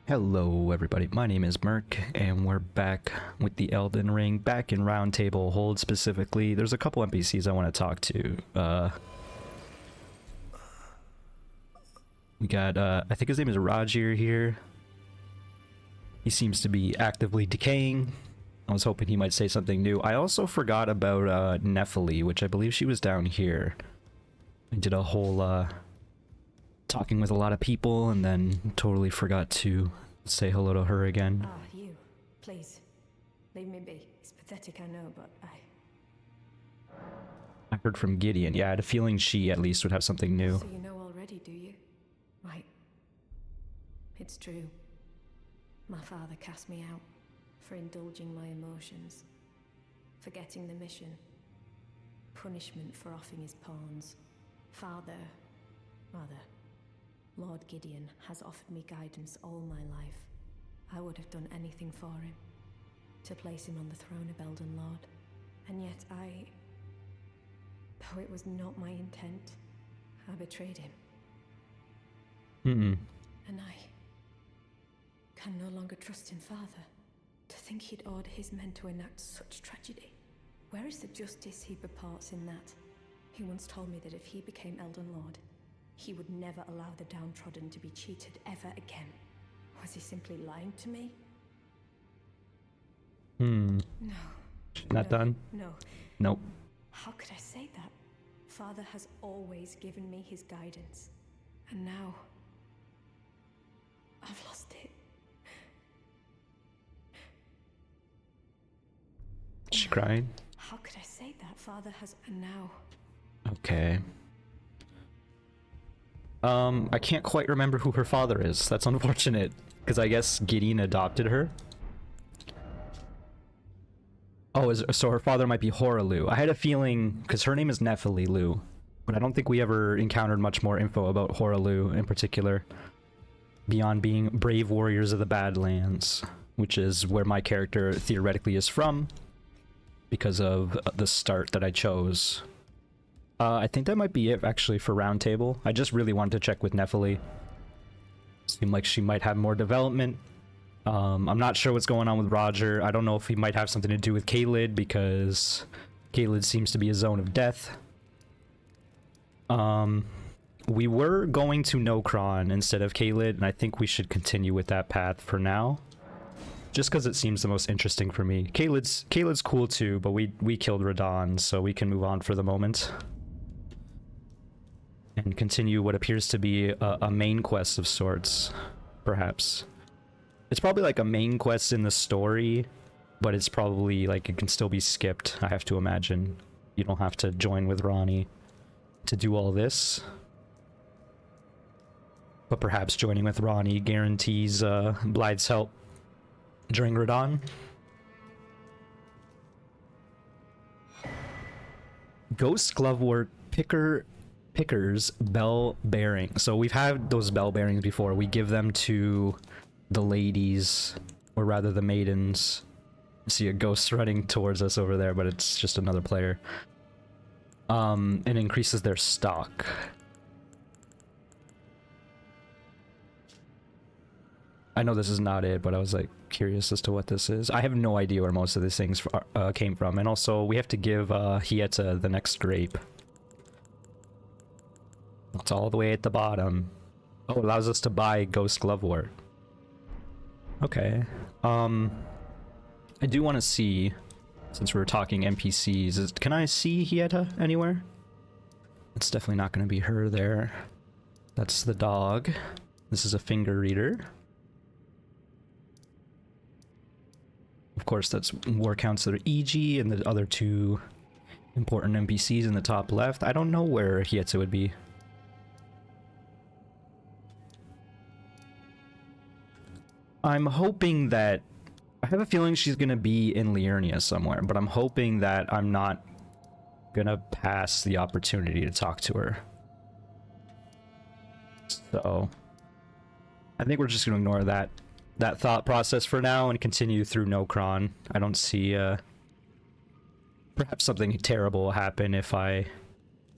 Hello everybody, my name is Merc, and we're back with the Elden Ring, back in Roundtable Hold specifically. There's a couple NPCs I want to talk to. We got, I think his name is Roger here. He seems to be actively decaying. I was hoping he might say something new. I also forgot about Nephili, which I believe she was down here. I did a whole, talking with a lot of people and then totally forgot to say hello to her again. Ah, you. Please. Leave me be. It's pathetic, I know, but I heard from Gideon. Yeah, I had a feeling she at least would have something new. So you know already, do you? Right. It's true. My father cast me out for indulging my emotions, forgetting the mission, punishment for offing his pawns. Lord Gideon has offered me guidance all my life. I would have done anything for him, to place him on the throne of Elden Lord. And yet though it was not my intent, I betrayed him. And I can no longer trust him, Father. To think he'd order his men to enact such tragedy. Where is the justice he purports in that? He once told me that if he became Elden Lord, he would never allow the downtrodden to be cheated ever again. Was he simply lying to me? No. Not done? No. Nope. How could I say that? Father has always given me his guidance. And now I've lost it. Is she crying? How could I say that? Father has... And now... Okay. I can't quite remember who her father is. That's unfortunate, because I guess Gideon adopted her. Oh, so her father might be Horalu. I had a feeling, because her name is Nephili Lu, but I don't think we ever encountered much more info about Horalu in particular, beyond being brave warriors of the Badlands, which is where my character theoretically is from, because of the start that I chose. I think that might be it, actually, for Roundtable. I just really wanted to check with Nephili. Seemed like she might have more development. I'm not sure what's going on with Roger. I don't know if he might have something to do with Caelid, because Caelid seems to be a zone of death. We were going to Nokron instead of Caelid, and I think we should continue with that path for now. Just because it seems the most interesting for me. Caelid's cool too, but we killed Radahn, so we can move on for the moment. And continue what appears to be a main quest of sorts, perhaps. It's probably like a main quest in the story, but it's probably like it can still be skipped, I have to imagine. You don't have to join with Ronnie to do all this. But perhaps joining with Ronnie guarantees Blythe's help during Radahn. Ghost Glovewort Pickers bell bearing. So we've had those bell bearings before. We give them to the ladies, or rather the maidens. I see a ghost running towards us over there, but it's just another player. It increases their stock. I know this is not it, but I was like curious as to what this is. I have no idea where most of these things came from. And also we have to give Hieta the next grape. It's all the way at the bottom. Oh, it allows us to buy Ghost Glovewort. Okay. I do want to see, since we're talking NPCs, can I see Hieta anywhere? It's definitely not going to be her there. That's the dog. This is a finger reader. Of course, that's War Counselor EG and the other two important NPCs in the top left. I don't know where Hieta would be. I'm hoping that... I have a feeling she's going to be in Liurnia somewhere, but I'm hoping that I'm not going to pass the opportunity to talk to her. So, I think we're just going to ignore that thought process for now and continue through Nokron. I don't see perhaps something terrible will happen if I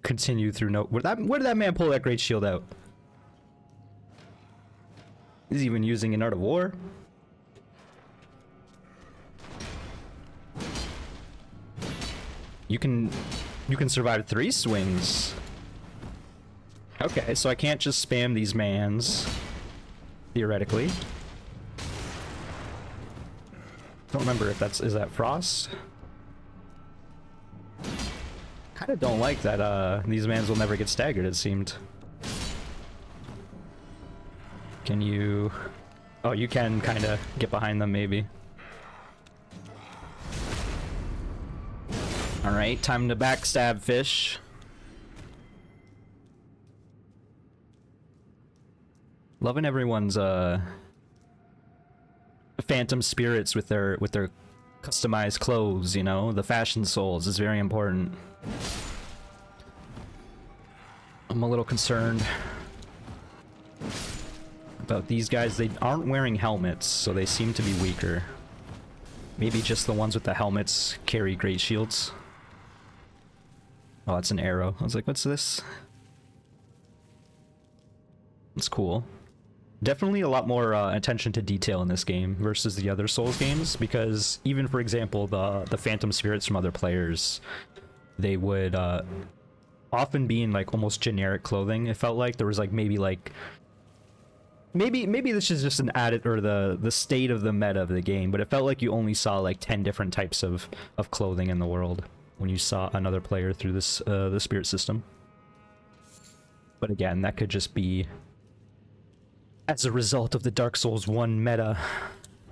continue through Where did that man pull that great shield out? He's even using an art of war. You can survive 3 swings. Okay, so I can't just spam these mans, theoretically. Don't remember if is that frost? Kinda don't like that these mans will never get staggered, it seemed. Can you... Oh, you can kinda get behind them, maybe. Alright, time to backstab fish. Loving everyone's phantom spirits with their customized clothes, you know? The fashion souls is very important. I'm a little concerned about these guys. They aren't wearing helmets, so they seem to be weaker. Maybe just the ones with the helmets carry great shields. Oh, that's an arrow. I was like, what's this? It's cool. Definitely a lot more attention to detail in this game versus the other Souls games, because even, for example, the phantom spirits from other players, they would often be in like almost generic clothing. It felt like there was like maybe this is just an added, or the state of the meta of the game, but it felt like you only saw like 10 different types of clothing in the world when you saw another player through this the spirit system. But again, that could just be as a result of the Dark Souls 1 meta.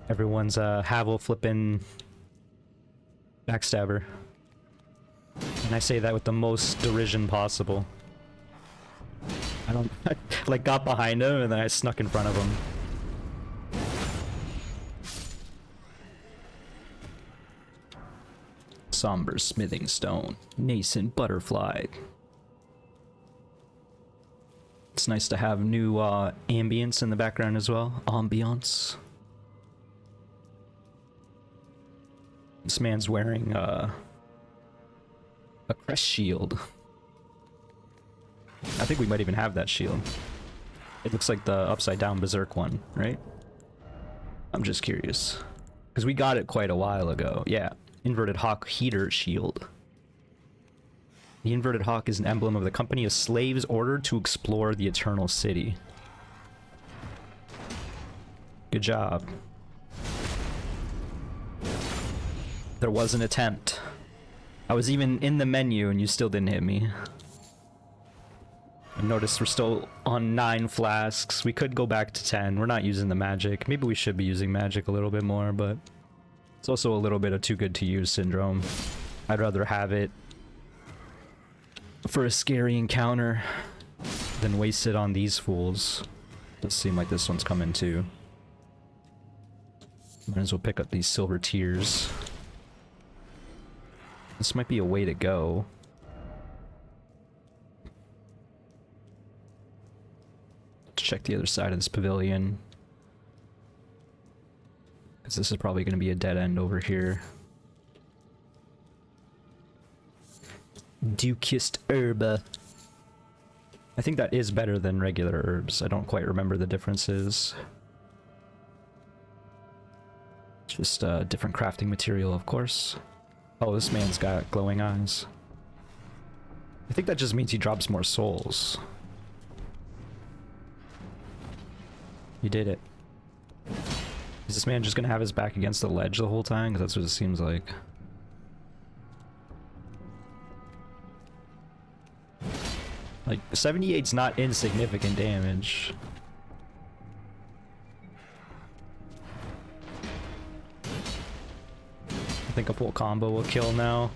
Everyone's Havel flipping backstabber. And I say that with the most derision possible. I don't like got behind him and then I snuck in front of him. Somber smithing stone, nascent butterfly. It's nice to have new ambience in the background as well. Ambiance. This man's wearing a crest shield. I think we might even have that shield. It looks like the upside down berserk one, right? I'm just curious. Because we got it quite a while ago. Yeah, inverted hawk heater shield. The inverted hawk is an emblem of the company of slaves ordered to explore the Eternal City. Good job. There was an attempt. I was even in the menu and you still didn't hit me. I noticed we're still on 9 flasks. We could go back to 10. We're not using the magic. Maybe we should be using magic a little bit more, but it's also a little bit of too good to use syndrome. I'd rather have it for a scary encounter than waste it on these fools. Does seem like this one's coming too. Might as well pick up these silver tears. This might be a way to go. Let's check the other side of this pavilion, because this is probably going to be a dead end over here. Dew-kissed herb. I think that is better than regular herbs. I don't quite remember the differences. Just a different crafting material, of course. Oh, this man's got glowing eyes. I think that just means he drops more souls. You did it. Is this man just gonna have his back against the ledge the whole time? Because that's what it seems like. Like, 78's not insignificant damage. I think a full combo will kill now.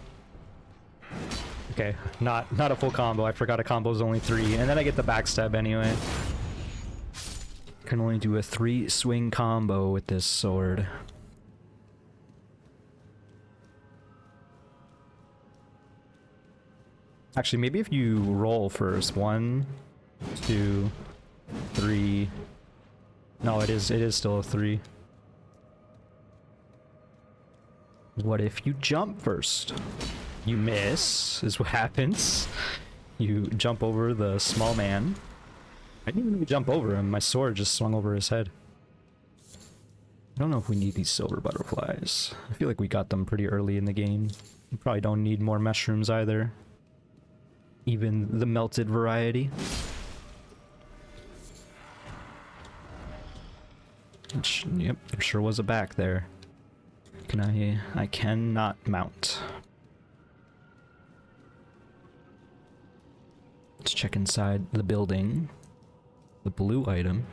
Okay, not a full combo. I forgot a combo is only 3, and then I get the backstab anyway. Can only do a 3 swing combo with this sword. Actually, maybe if you roll first. 1, 2, 3. No, it is still a 3. What if you jump first? You miss, is what happens. You jump over the small man. I didn't even jump over him. My sword just swung over his head. I don't know if we need these silver butterflies. I feel like we got them pretty early in the game. We probably don't need more mushrooms either. Even the melted variety. Which, yep, there sure was a back there. Can I cannot mount. Let's check inside the building. The blue item.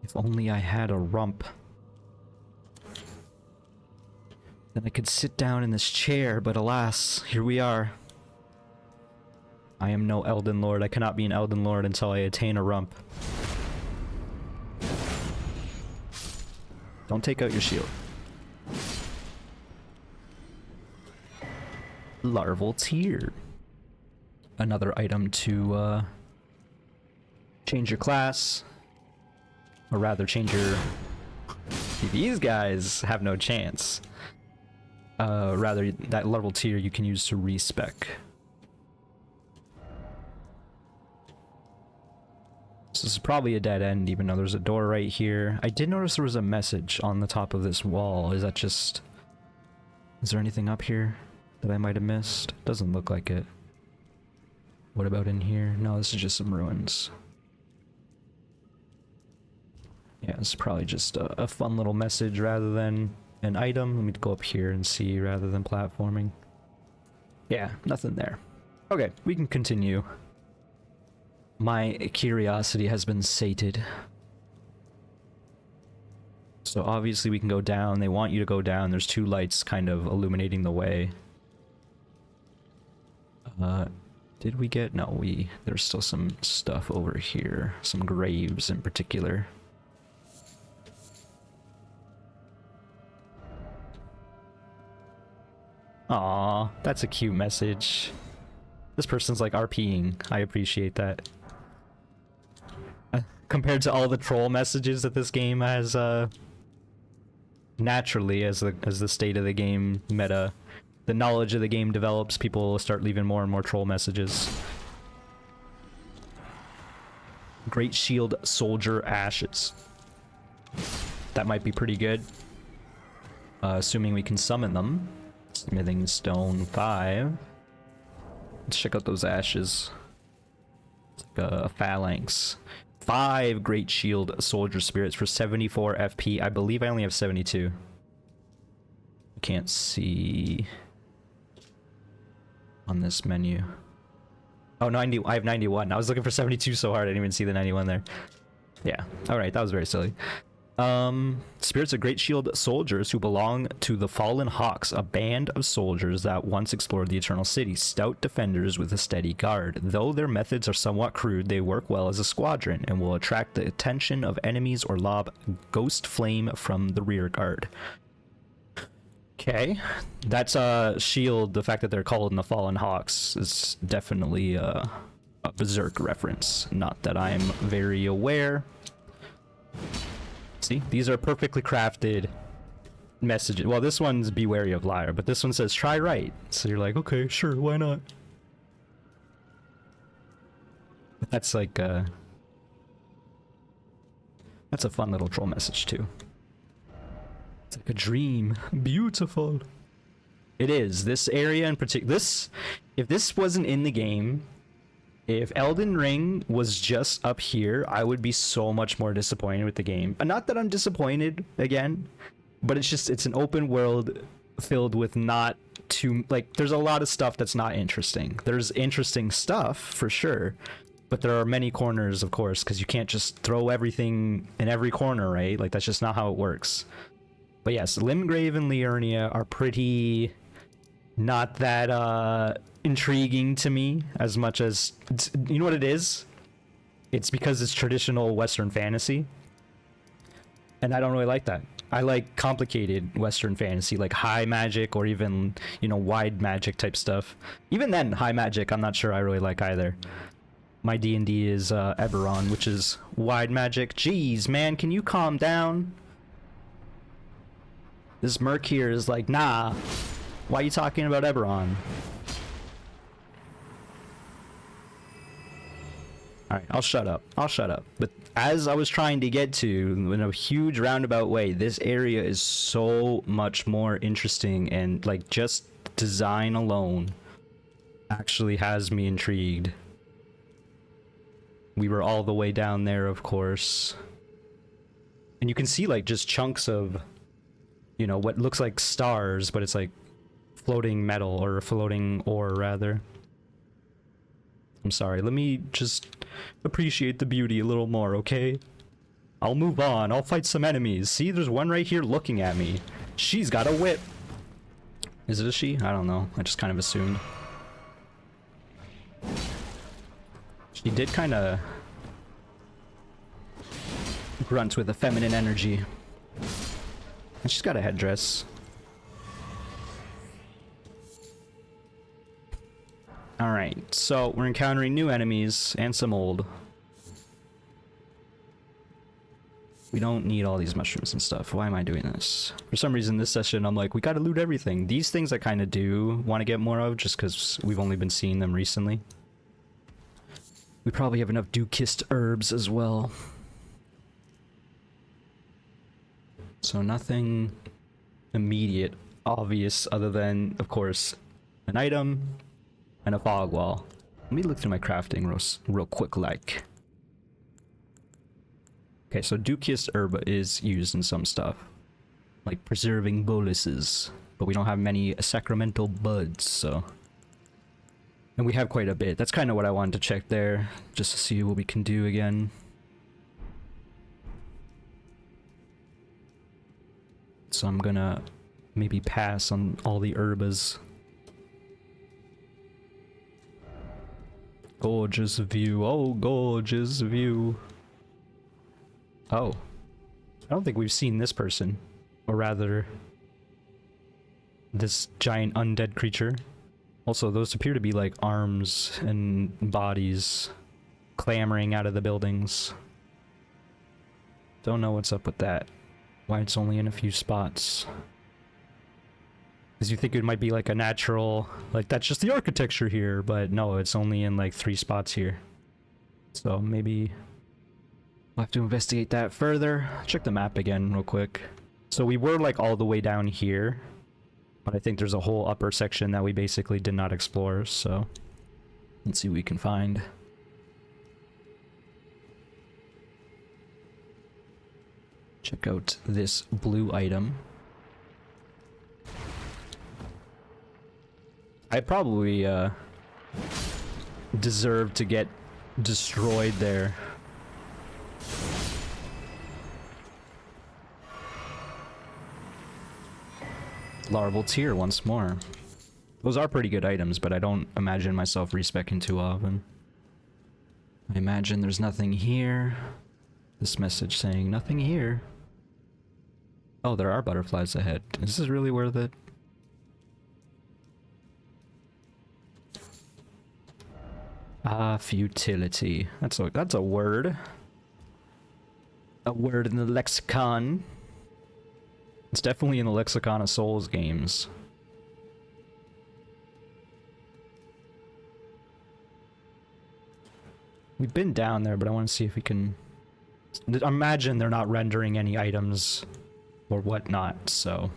If only I had a rump. Then I could sit down in this chair, but alas, here we are. I am no Elden Lord. I cannot be an Elden Lord until I attain a rump. Don't take out your shield. Larval Tear. Another item to change your class. Or rather, change your... These guys have no chance. Rather, that Larval Tear you can use to respec. This is probably a dead end, even though there's a door right here. I did notice there was a message on the top of this wall. Is that just... Is there anything up here that I might have missed? Doesn't look like it. What about in here? No, this is just some ruins. Yeah, it's probably just a fun little message rather than an item. Let me go up here and see rather than platforming. Yeah, nothing there. Okay, we can continue. My curiosity has been sated. So obviously we can go down. They want you to go down. There's two lights kind of illuminating the way. Did we get... No, there's still some stuff over here. Some graves in particular. Aw, that's a cute message. This person's like RPing. I appreciate that. Compared to all the troll messages that this game has, naturally, as the state of the game meta, the knowledge of the game develops, people will start leaving more and more troll messages. Great Shield Soldier Ashes. That might be pretty good. Assuming we can summon them. Smithing Stone 5. Let's check out those ashes. It's like a phalanx. 5 Great Shield Soldier Spirits for 74 FP. I believe I only have 72. Can't see on this menu. Oh, 90. I have 91. I was looking for 72 so hard I didn't even see the 91 there. Yeah. All right. That was very silly. Spirits of Great Shield soldiers who belong to the Fallen Hawks, a band of soldiers that once explored the Eternal City, stout defenders with a steady guard. Though their methods are somewhat crude, they work well as a squadron and will attract the attention of enemies or lob ghost flame from the rear guard. Okay, that's a shield. The fact that they're called in the Fallen Hawks is definitely a Berserk reference. Not that I'm very aware. See, these are perfectly crafted messages. Well, this one's be wary of liar, but this one says try right. So you're like, okay, sure, why not? That's like that's a fun little troll message too. It's like a dream. Beautiful. It is. This area in particular, if this wasn't in the game, if Elden Ring was just up here, I would be so much more disappointed with the game. Not that I'm disappointed, again, but it's an open world filled with not too... Like, there's a lot of stuff that's not interesting. There's interesting stuff, for sure, but there are many corners, of course, because you can't just throw everything in every corner, right? Like, that's just not how it works. But yes, Limgrave and Liurnia are pretty... not that, intriguing to me as much as you know what it is. It's because it's traditional Western fantasy, and I don't really like that. I like complicated Western fantasy, like high magic or even, you know, wide magic type stuff. Even then, high magic I'm not sure I really like either. My D&D is Eberron, which is wide magic. Jeez, man, can you calm down? This Merc here is like, nah, why are you talking about Eberron? Alright, I'll shut up. I'll shut up. But as I was trying to get to, in a huge roundabout way, this area is so much more interesting, and like just design alone actually has me intrigued. We were all the way down there, of course. And you can see like just chunks of, you know, what looks like stars, but it's like floating metal, or floating ore rather. I'm sorry, let me just appreciate the beauty a little more, okay? I'll move on, I'll fight some enemies. See, there's one right here looking at me. She's got a whip. Is it a she? I don't know, I just kind of assumed. She did kind of grunt with a feminine energy. And she's got a headdress. Alright, so we're encountering new enemies and some old. We don't need all these mushrooms and stuff. Why am I doing this? For some reason this session I'm like, we gotta loot everything. These things I kind of do want to get more of just because we've only been seeing them recently. We probably have enough dew-kissed herbs as well. So nothing immediate, obvious, other than, of course, an item and a fog wall. Let me look through my crafting real quick like. Okay, so dew-kissed herb is used in some stuff, like preserving boluses, but we don't have many sacramental buds, so. And we have quite a bit. That's kind of what I wanted to check there, just to see what we can do again. So I'm gonna maybe pass on all the herbas. Gorgeous view, oh gorgeous view. Oh, I don't think we've seen this person, or rather this giant undead creature. Also, those appear to be like arms and bodies clamoring out of the buildings. Don't know what's up with that. Why it's only in a few spots. Because you think it might be like a natural, like that's just the architecture here, but no, it's only in like 3 spots here. So maybe we'll have to investigate that further. Check the map again real quick. So we were like all the way down here, but I think there's a whole upper section that we basically did not explore, so let's see what we can find. Check out this blue item. I probably deserve to get destroyed there. Larval Tear once more. Those are pretty good items, but I don't imagine myself respecking too often. I imagine there's nothing here. This message saying nothing here. Oh, there are butterflies ahead. Is this really worth it? Ah, futility. That's a word. A word in the lexicon. It's definitely in the lexicon of Souls games. We've been down there, but I want to see if we can. Imagine they're not rendering any items or whatnot, so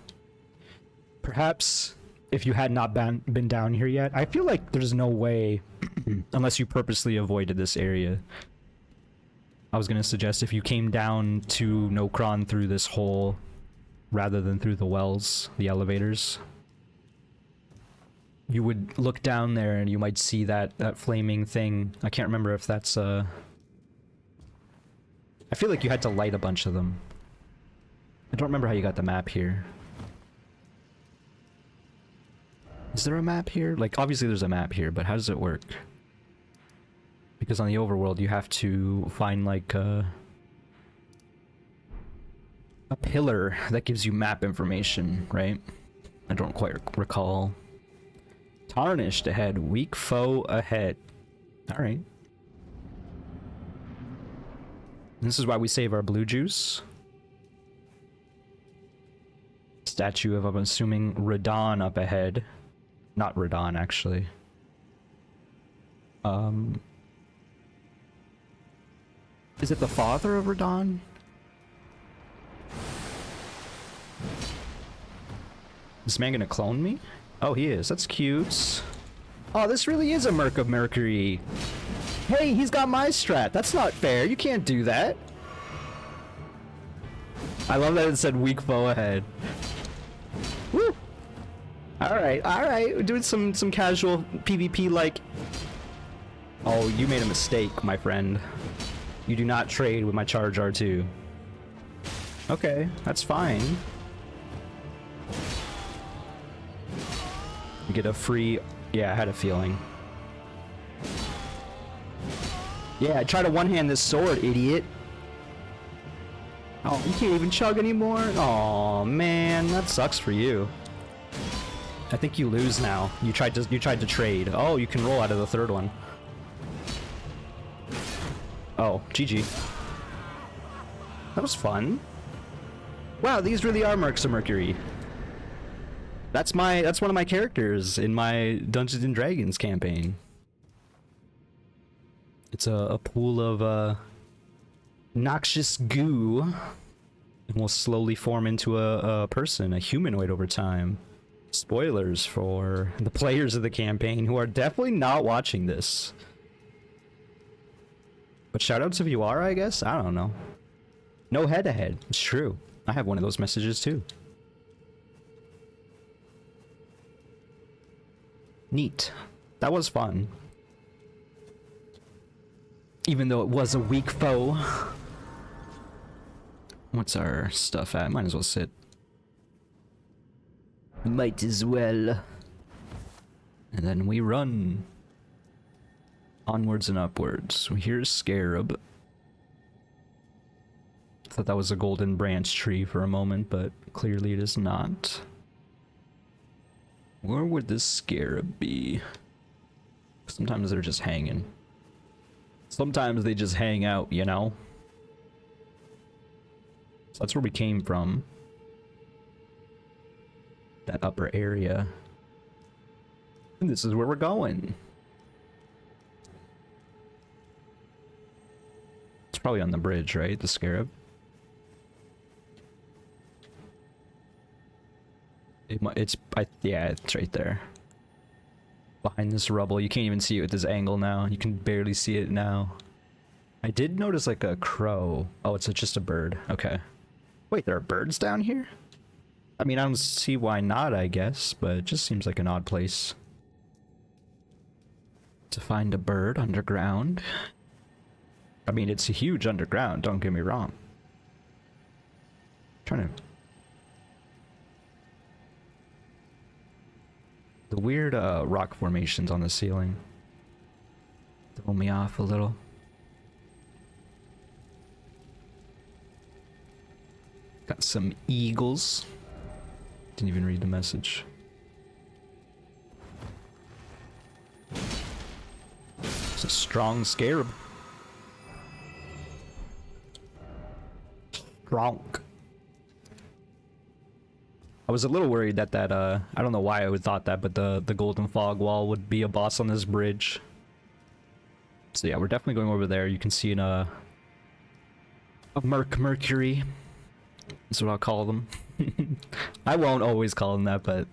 perhaps if you had not been down here yet, I feel like there's no way, unless you purposely avoided this area. I was gonna suggest if you came down to Nokron through this hole rather than through the wells, the elevators, you would look down there and you might see that flaming thing. I can't remember if that's I feel like you had to light a bunch of them. I don't remember how you got the map here. Is there a map here? Like, obviously there's a map here, but how does it work? Because on the overworld you have to find like a pillar that gives you map information, right? I don't quite recall. Tarnished ahead, weak foe ahead. Alright. This is why we save our blue juice. Statue of, I'm assuming, Radon up ahead. Not Radon, actually. Is it the father of Radon? Is this man gonna clone me? Oh, he is. That's cute. Oh, this really is a Merc of Mercury. Hey, he's got my strat. That's not fair. You can't do that. I love that it said weak foe ahead. Woo! Alright, alright. We're doing some casual PvP like... Oh, you made a mistake, my friend. You do not trade with my charge R2. Okay, that's fine. You get a free... Yeah, I had a feeling. Yeah, try to one-hand this sword, idiot. Oh, you can't even chug anymore? Oh man, that sucks for you. I think you lose now. You tried to trade. Oh, you can roll out of the third one. Oh, GG. That was fun. Wow, these really are Mercs of Mercury. That's one of my characters in my Dungeons and Dragons campaign. It's a pool of noxious goo, and will slowly form into a person, a humanoid over time. Spoilers for the players of the campaign who are definitely not watching this. But shoutouts if you are, I guess? I don't know. No head-to-head. It's true. I have one of those messages too. Neat. That was fun. Even though it was a weak foe. What's our stuff at? Might as well sit. Might as well. And then we run. Onwards and upwards. We hear a scarab. Thought that was a golden branch tree for a moment, but clearly it is not. Where would this scarab be? Sometimes they're just hanging. Sometimes they just hang out, you know? So that's where we came from. That upper area. And this is where we're going. It's probably on the bridge, right? The scarab. Yeah, it's right there. Behind this rubble. You can't even see it with this angle now. You can barely see it now. I did notice like a crow. Oh, it's just a bird. Okay. Wait, there are birds down here? I mean, I don't see why not, I guess, but it just seems like an odd place to find a bird underground. I mean, it's a huge underground, don't get me wrong. Trying to... The weird rock formations on the ceiling throw me off a little. Got some eagles. Didn't even read the message. It's a strong scarab. Strong. I was a little worried that I don't know why I would thought that, but the golden fog wall would be a boss on this bridge. So yeah, we're definitely going over there. You can see a Mercury. That's what I'll call them. I won't always call them that, but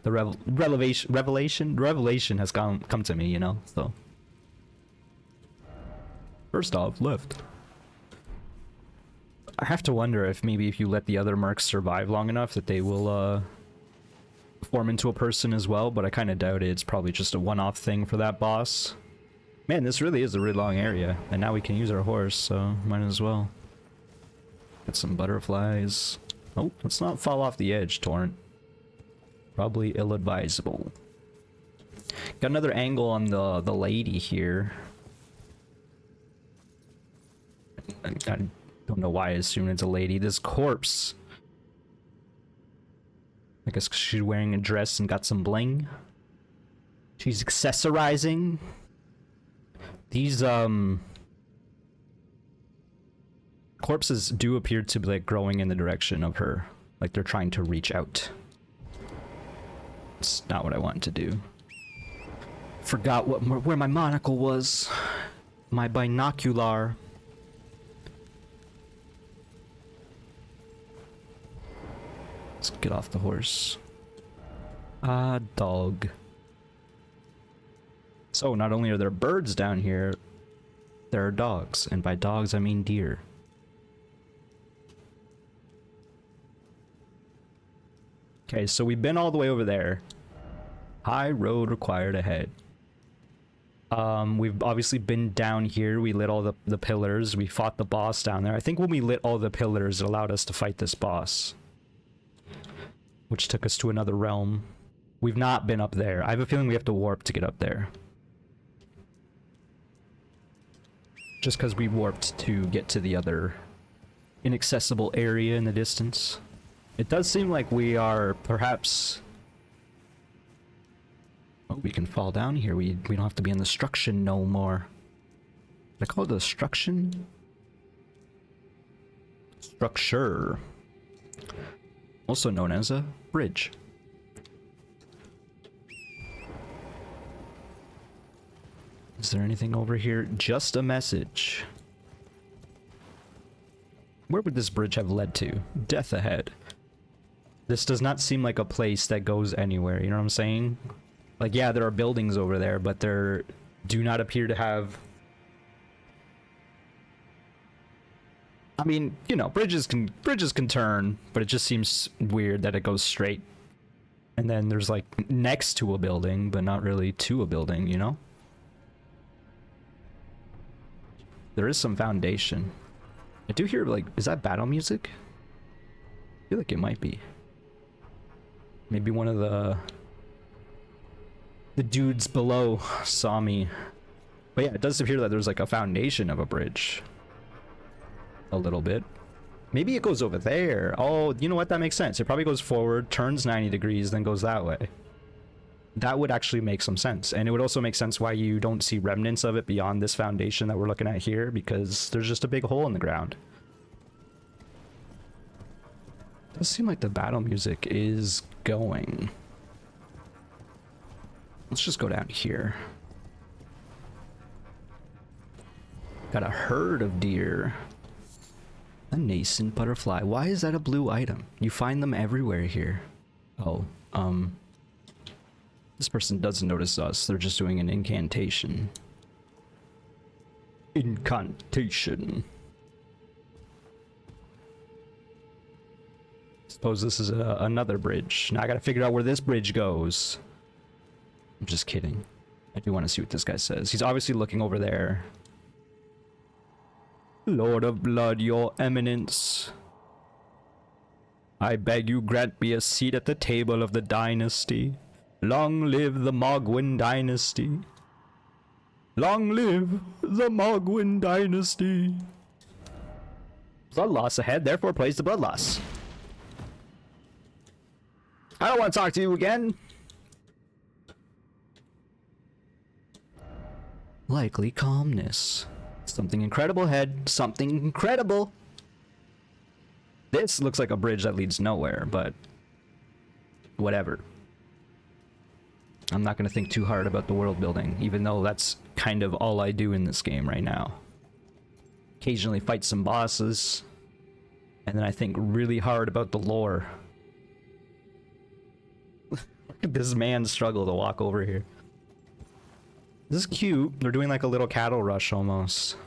the revelation has come to me, you know. So first off, left. I have to wonder if maybe if you let the other mercs survive long enough that they will form into a person as well, but I kind of doubt it. It's probably just a one-off thing for that boss. Man, this really is a really long area, and now we can use our horse, so might as well. Got some butterflies. Oh, let's not fall off the edge, Torrent. Probably ill-advisable. Got another angle on the lady here. I don't know why I assume it's a lady. This corpse. I guess 'cause she's wearing a dress and got some bling. She's accessorizing. These corpses do appear to be like growing in the direction of her. Like they're trying to reach out. It's not what I wanted to do. Forgot where my monocle was. My binocular. Let's get off the horse. Ah, dog. So not only are there birds down here, there are dogs, and by dogs I mean deer. Okay, so we've been all the way over there. High road required ahead. We've obviously been down here. We lit all the pillars. We fought the boss down there. I think when we lit all the pillars, it allowed us to fight this boss, which took us to another realm. We've not been up there. I have a feeling we have to warp to get up there. Just because we warped to get to the other inaccessible area in the distance. It does seem like we are perhaps... Oh, we can fall down here. We don't have to be in the destruction no more. Did I call it destruction? Structure. Also known as a bridge. Is there anything over here? Just a message. Where would this bridge have led to? Death ahead. This does not seem like a place that goes anywhere, you know what I'm saying? Like, yeah, there are buildings over there, but there do not appear to have... I mean, you know, bridges can turn, but it just seems weird that it goes straight. And then there's like next to a building, but not really to a building, you know? There is some foundation. I do hear, like, is that battle music? I feel like it might be. Maybe one of the dudes below saw me. But yeah, it does appear that there's like a foundation of a bridge. A little bit. Maybe it goes over there. Oh, you know what? That makes sense. It probably goes forward, turns 90 degrees, then goes that way. That would actually make some sense. And it would also make sense why you don't see remnants of it beyond this foundation that we're looking at here, because there's just a big hole in the ground. It does seem like the battle music is going. Let's just go down here. Got a herd of deer. A nascent butterfly. Why is that a blue item? You find them everywhere here. Oh, this person doesn't notice us. They're just doing an incantation. Incantation. Suppose this is another bridge. Now I gotta figure out where this bridge goes. I'm just kidding. I do want to see what this guy says. He's obviously looking over there. Lord of Blood, your eminence. I beg you grant me a seat at the table of the dynasty. Long live the Mogwin dynasty. Long live the Mogwin dynasty. Blood loss ahead, therefore plays the blood loss. I don't want to talk to you again. Likely calmness. Something incredible ahead. Something incredible. This looks like a bridge that leads nowhere, but whatever. I'm not going to think too hard about the world building, even though that's kind of all I do in this game right now. Occasionally fight some bosses, and then I think really hard about the lore. Look at this man struggle to walk over here. This is cute. They're doing like a little cattle rush almost.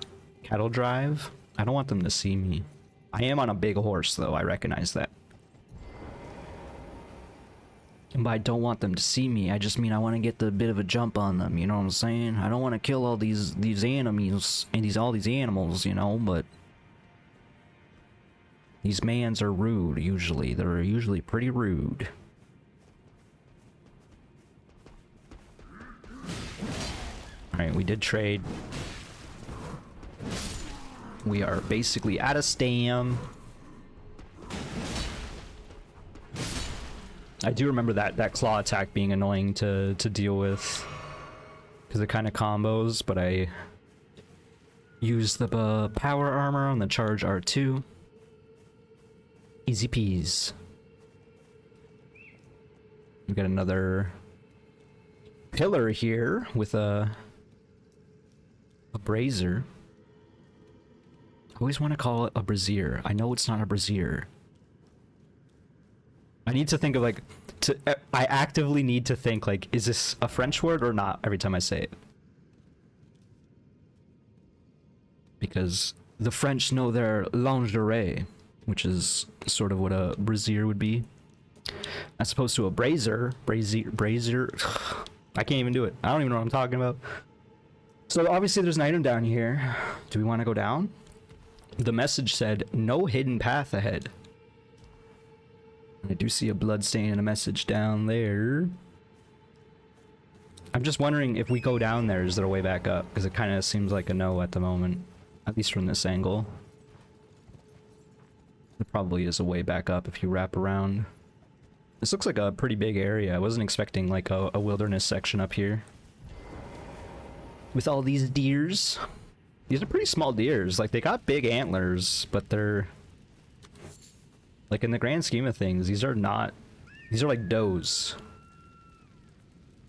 Cattle drive? I don't want them to see me. I am on a big horse though, I recognize that. And by don't want them to see me, I just mean I want to get the bit of a jump on them, you know what I'm saying? I don't want to kill all these enemies and all these animals, you know, but these mans are rude usually. They're usually pretty rude. Alright, we did trade. We are basically at a stam. I do remember that claw attack being annoying to deal with, because it kind of combos, but I used the power armor on the charge R2. Easy peas. We got another pillar here with a brazier. I always want to call it a brazier. I know it's not a brazier. I need to think of like, I actively need to think like, is this a French word or not every time I say it? Because the French know their lingerie, which is sort of what a brassiere would be, as opposed to a brazier. I can't even do it. I don't even know what I'm talking about. So obviously there's an item down here. Do we want to go down? The message said, no hidden path ahead. I do see a blood stain and a message down there. I'm just wondering if we go down there, is there a way back up? Because it kind of seems like a no at the moment. At least from this angle. There probably is a way back up if you wrap around. This looks like a pretty big area. I wasn't expecting like a wilderness section up here. With all these deers. These are pretty small deers. Like, they got big antlers, but they're... like, in the grand scheme of things, these are not... these are like does.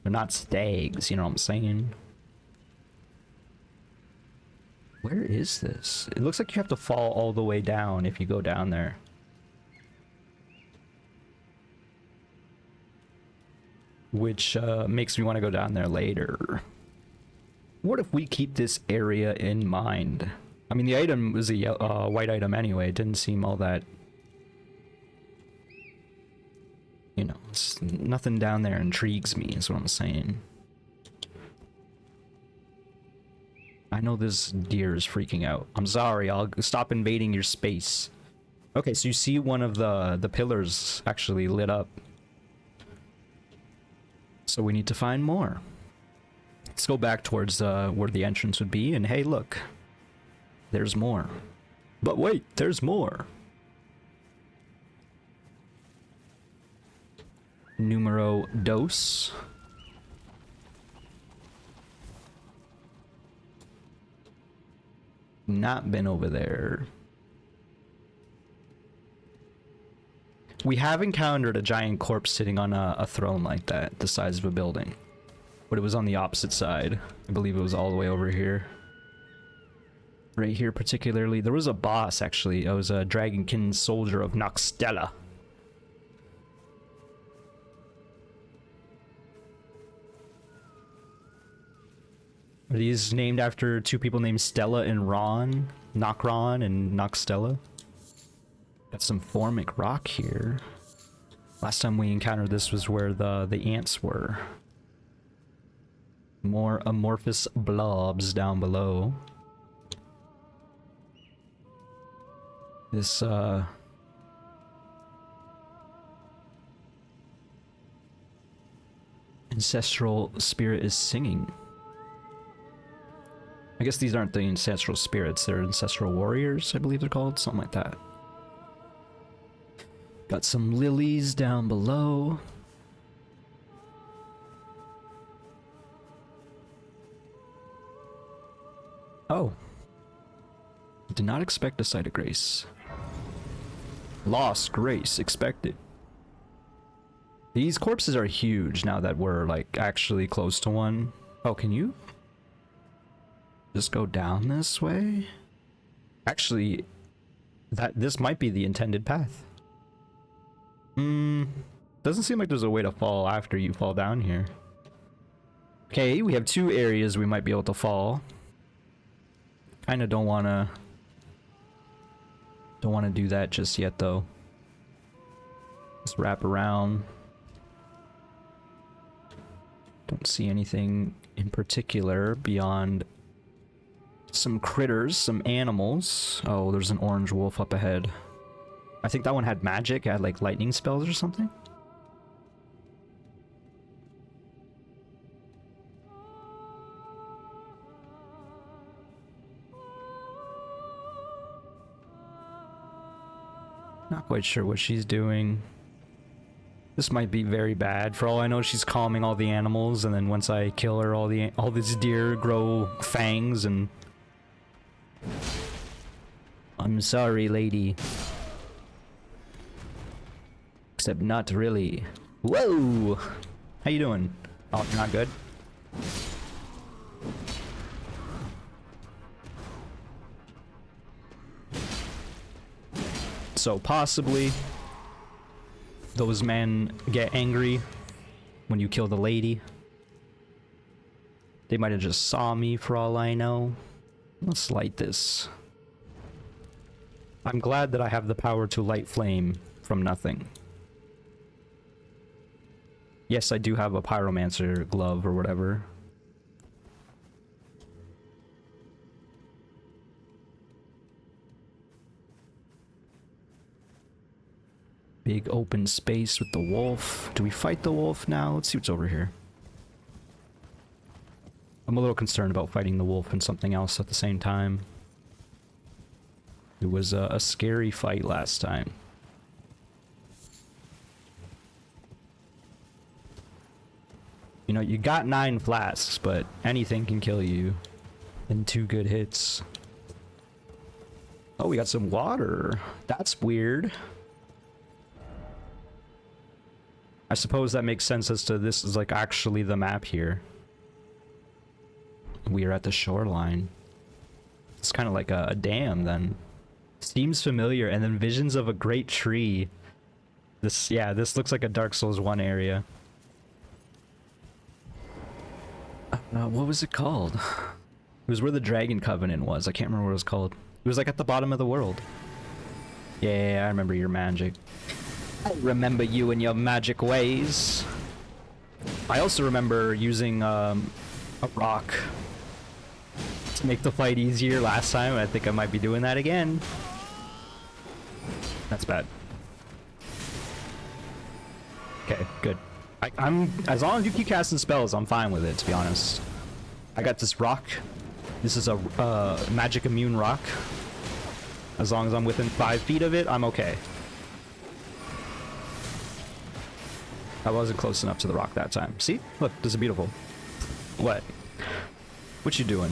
They're not stags, you know what I'm saying? Where is this? It looks like you have to fall all the way down if you go down there. Which makes me want to go down there later. What if we keep this area in mind? I mean, the item was a white item anyway. It didn't seem all that... you know, nothing down there intrigues me, is what I'm saying. I know this deer is freaking out. I'm sorry, I'll stop invading your space. Okay, so you see one of the pillars actually lit up. So we need to find more. Let's go back towards where the entrance would be, and hey, look. There's more. But wait, there's more. Numero dos. Not been over there. We have encountered a giant corpse sitting on a throne like that, the size of a building. But it was on the opposite side. I believe it was all the way over here. Right here particularly. There was a boss, actually. I was a Dragonkin soldier of Noxtella. Are these named after two people named Stella and Ron? Nokron and Noxtella? Got some formic rock here. Last time we encountered this was where the ants were. More amorphous blobs down below. This ancestral spirit is singing. I guess these aren't the ancestral spirits, they're ancestral warriors, I believe they're called, something like that. Got some lilies down below. Oh. Did not expect a sight of grace. Lost grace expected. These corpses are huge now that we're like actually close to one. Oh, can you just go down this way? Actually, this might be the intended path. Doesn't seem like there's a way to fall after you fall down here. Okay, we have two areas we might be able to fall. Kinda don't wanna do that just yet though. Let's wrap around. Don't see anything in particular beyond some critters, some animals. Oh, there's an orange wolf up ahead. I think that one had magic, had like lightning spells or something. Not quite sure what she's doing. This might be very bad. For all I know, she's calming all the animals, and then once I kill her, all these deer grow fangs and... I'm sorry, lady. Except not really. Whoa! How you doing? Oh, you're not good? So possibly those men get angry when you kill the lady. They might have just saw me for all I know. Let's light this. I'm glad that I have the power to light flame from nothing. Yes, I do have a pyromancer glove or whatever. Big open space with the wolf. Do we fight the wolf now? Let's see what's over here. I'm a little concerned about fighting the wolf and something else at the same time. It was a scary fight last time. You know, you got 9 flasks, but anything can kill you in 2 good hits. Oh, we got some water. That's weird. I suppose that makes sense as to this is like actually the map here. We are at the shoreline. It's kind of like a dam then. Seems familiar, and then visions of a great tree. This, yeah, this looks like a Dark Souls 1 area. What was it called? It was where the Dragon Covenant was. I can't remember what it was called. It was like at the bottom of the world. Yeah, I remember your magic. I remember you and your magic ways. I also remember using a rock to make the fight easier last time. I think I might be doing that again. That's bad. Okay, good. I'm as long as you keep casting spells, I'm fine with it, to be honest. I got this rock. This is a magic immune rock. As long as I'm within 5 feet of it, I'm okay. I wasn't close enough to the rock that time. See? Look, this is beautiful. What? What you doing?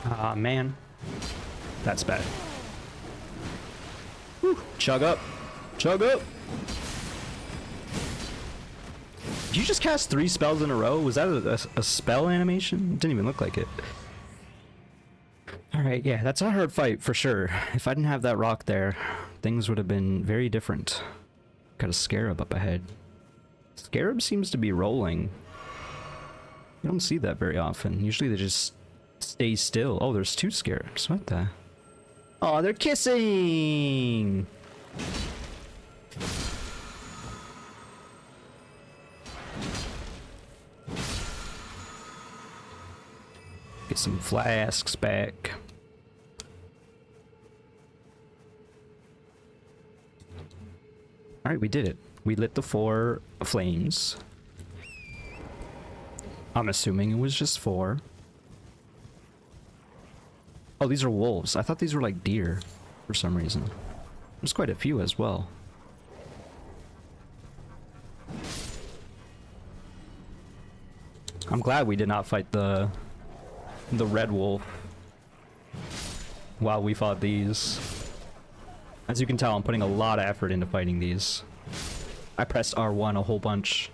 Ah, man. That's bad. Whew. Chug up. Chug up. Did you just cast 3 spells in a row? Was that a spell animation? It didn't even look like it. Alright, yeah, that's a hard fight for sure. If I didn't have that rock there, things would have been very different. Got a scarab up ahead. Scarab seems to be rolling. You don't see that very often. Usually they just stay still. Oh, there's 2 scarabs. What the? Oh, they're kissing! Get some flasks back. Alright, we did it. We lit the 4 flames. I'm assuming it was just 4. Oh, these are wolves. I thought these were like deer for some reason. There's quite a few as well. I'm glad we did not fight the red wolf while we fought these. As you can tell, I'm putting a lot of effort into fighting these. I pressed R1 a whole bunch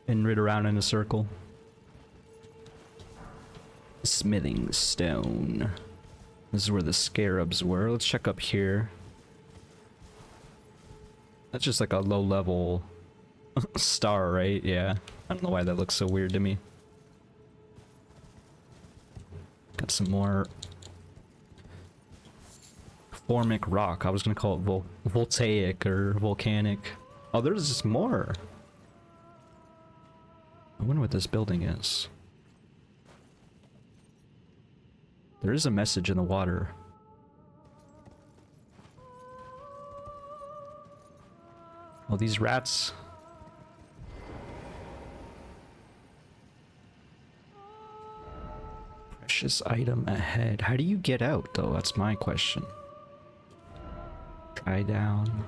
and rid around in a circle. Smithing stone. This is where the scarabs were. Let's check up here. That's just like a low level star, right? Yeah. I don't know why that looks so weird to me. Got some more formic rock. I was gonna call it voltaic or volcanic. Oh, there's just more. I wonder what this building is. There is a message in the water. Oh, these rats. Precious item ahead. How do you get out, though? That's my question. Try down.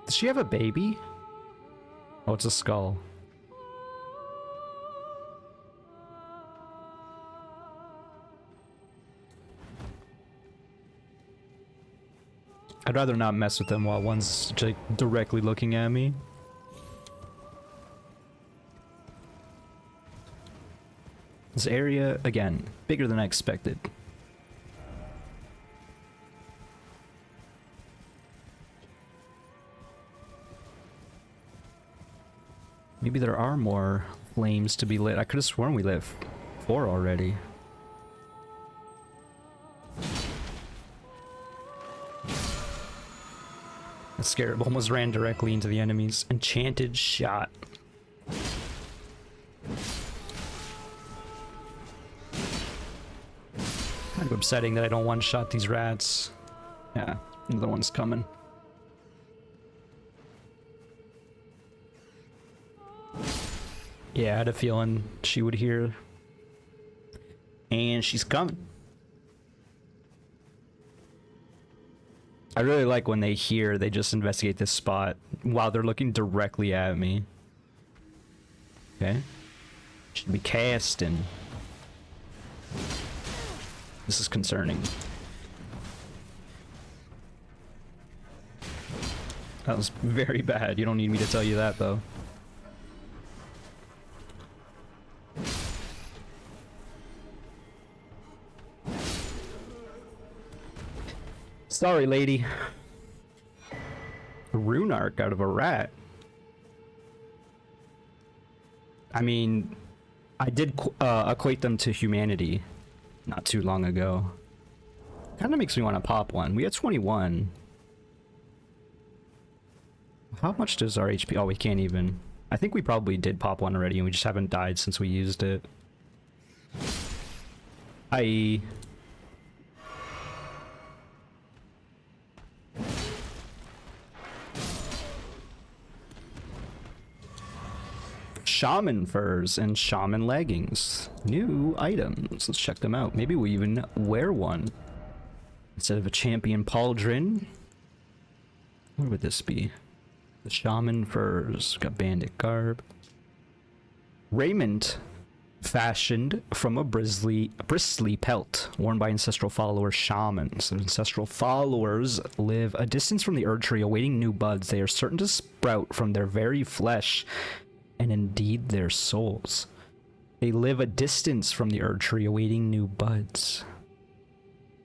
Does she have a baby? Oh, it's a skull. I'd rather not mess with them while one's like directly looking at me. This area, again, bigger than I expected. Maybe there are more flames to be lit. I could have sworn we lit 4 already. That scarab almost ran directly into the enemies. Enchanted shot. Kind of upsetting that I don't one-shot these rats. Yeah, another one's coming. Yeah, I had a feeling she would hear. And she's coming. I really like when they hear, they just investigate this spot while they're looking directly at me. Okay. Should be casting. This is concerning. That was very bad. You don't need me to tell you that, though. Sorry, lady. A rune arc out of a rat. I mean, I did equate them to humanity not too long ago. Kind of makes me want to pop one. We had 21. How much does our HP? Oh, we can't even. I think we probably did pop one already and we just haven't died since we used it. I. Shaman furs and shaman leggings. New items. Let's check them out. Maybe we even wear one. Instead of a champion pauldron. What would this be? The shaman furs. Got bandit garb. Raiment fashioned from a bristly pelt worn by ancestral followers shamans. Ancestral followers live a distance from the Erd tree awaiting new buds. They are certain to sprout from their very flesh and indeed their souls. They live a distance from the Erd tree awaiting new buds.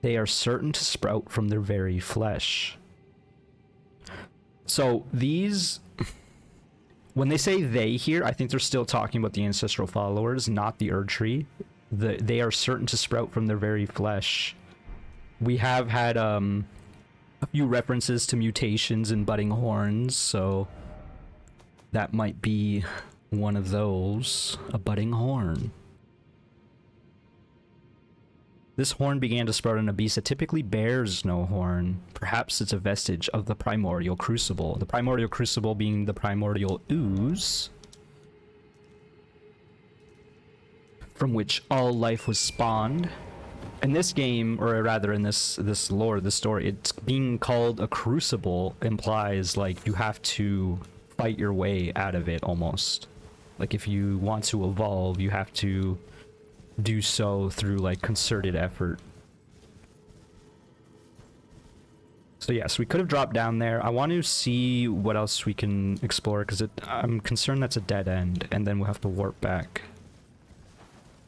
They are certain to sprout from their very flesh. So these, when they say they here, I think they're still talking about the ancestral followers, not the Erd tree. They are certain to sprout from their very flesh. We have had a few references to mutations and budding horns, so that might be one of those, a budding horn. This horn began to sprout in a beast that typically bears no horn. Perhaps it's a vestige of the primordial crucible. The primordial crucible being the primordial ooze from which all life was spawned. In this game, or rather in this lore, this story, it's being called a crucible implies like you have to fight your way out of it almost. Like if you want to evolve, you have to do so through like concerted effort. So yes, we could have dropped down there. I want to see what else we can explore because I'm concerned that's a dead end and then we'll have to warp back.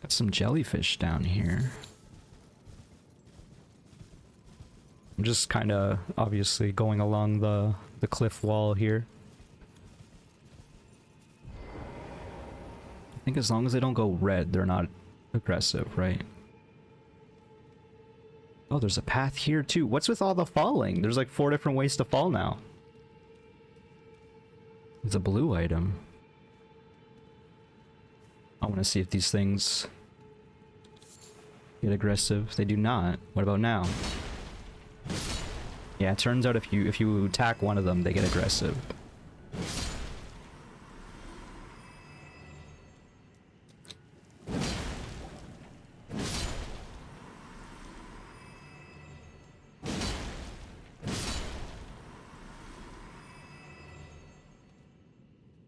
Got some jellyfish down here. I'm just kind of obviously going along the cliff wall here. I think as long as they don't go red, they're not aggressive, right? Oh, there's a path here too. What's with all the falling? There's like 4 different ways to fall now. It's a blue item. I want to see if these things get aggressive. They do not. What about now? Yeah, it turns out if you attack one of them, they get aggressive.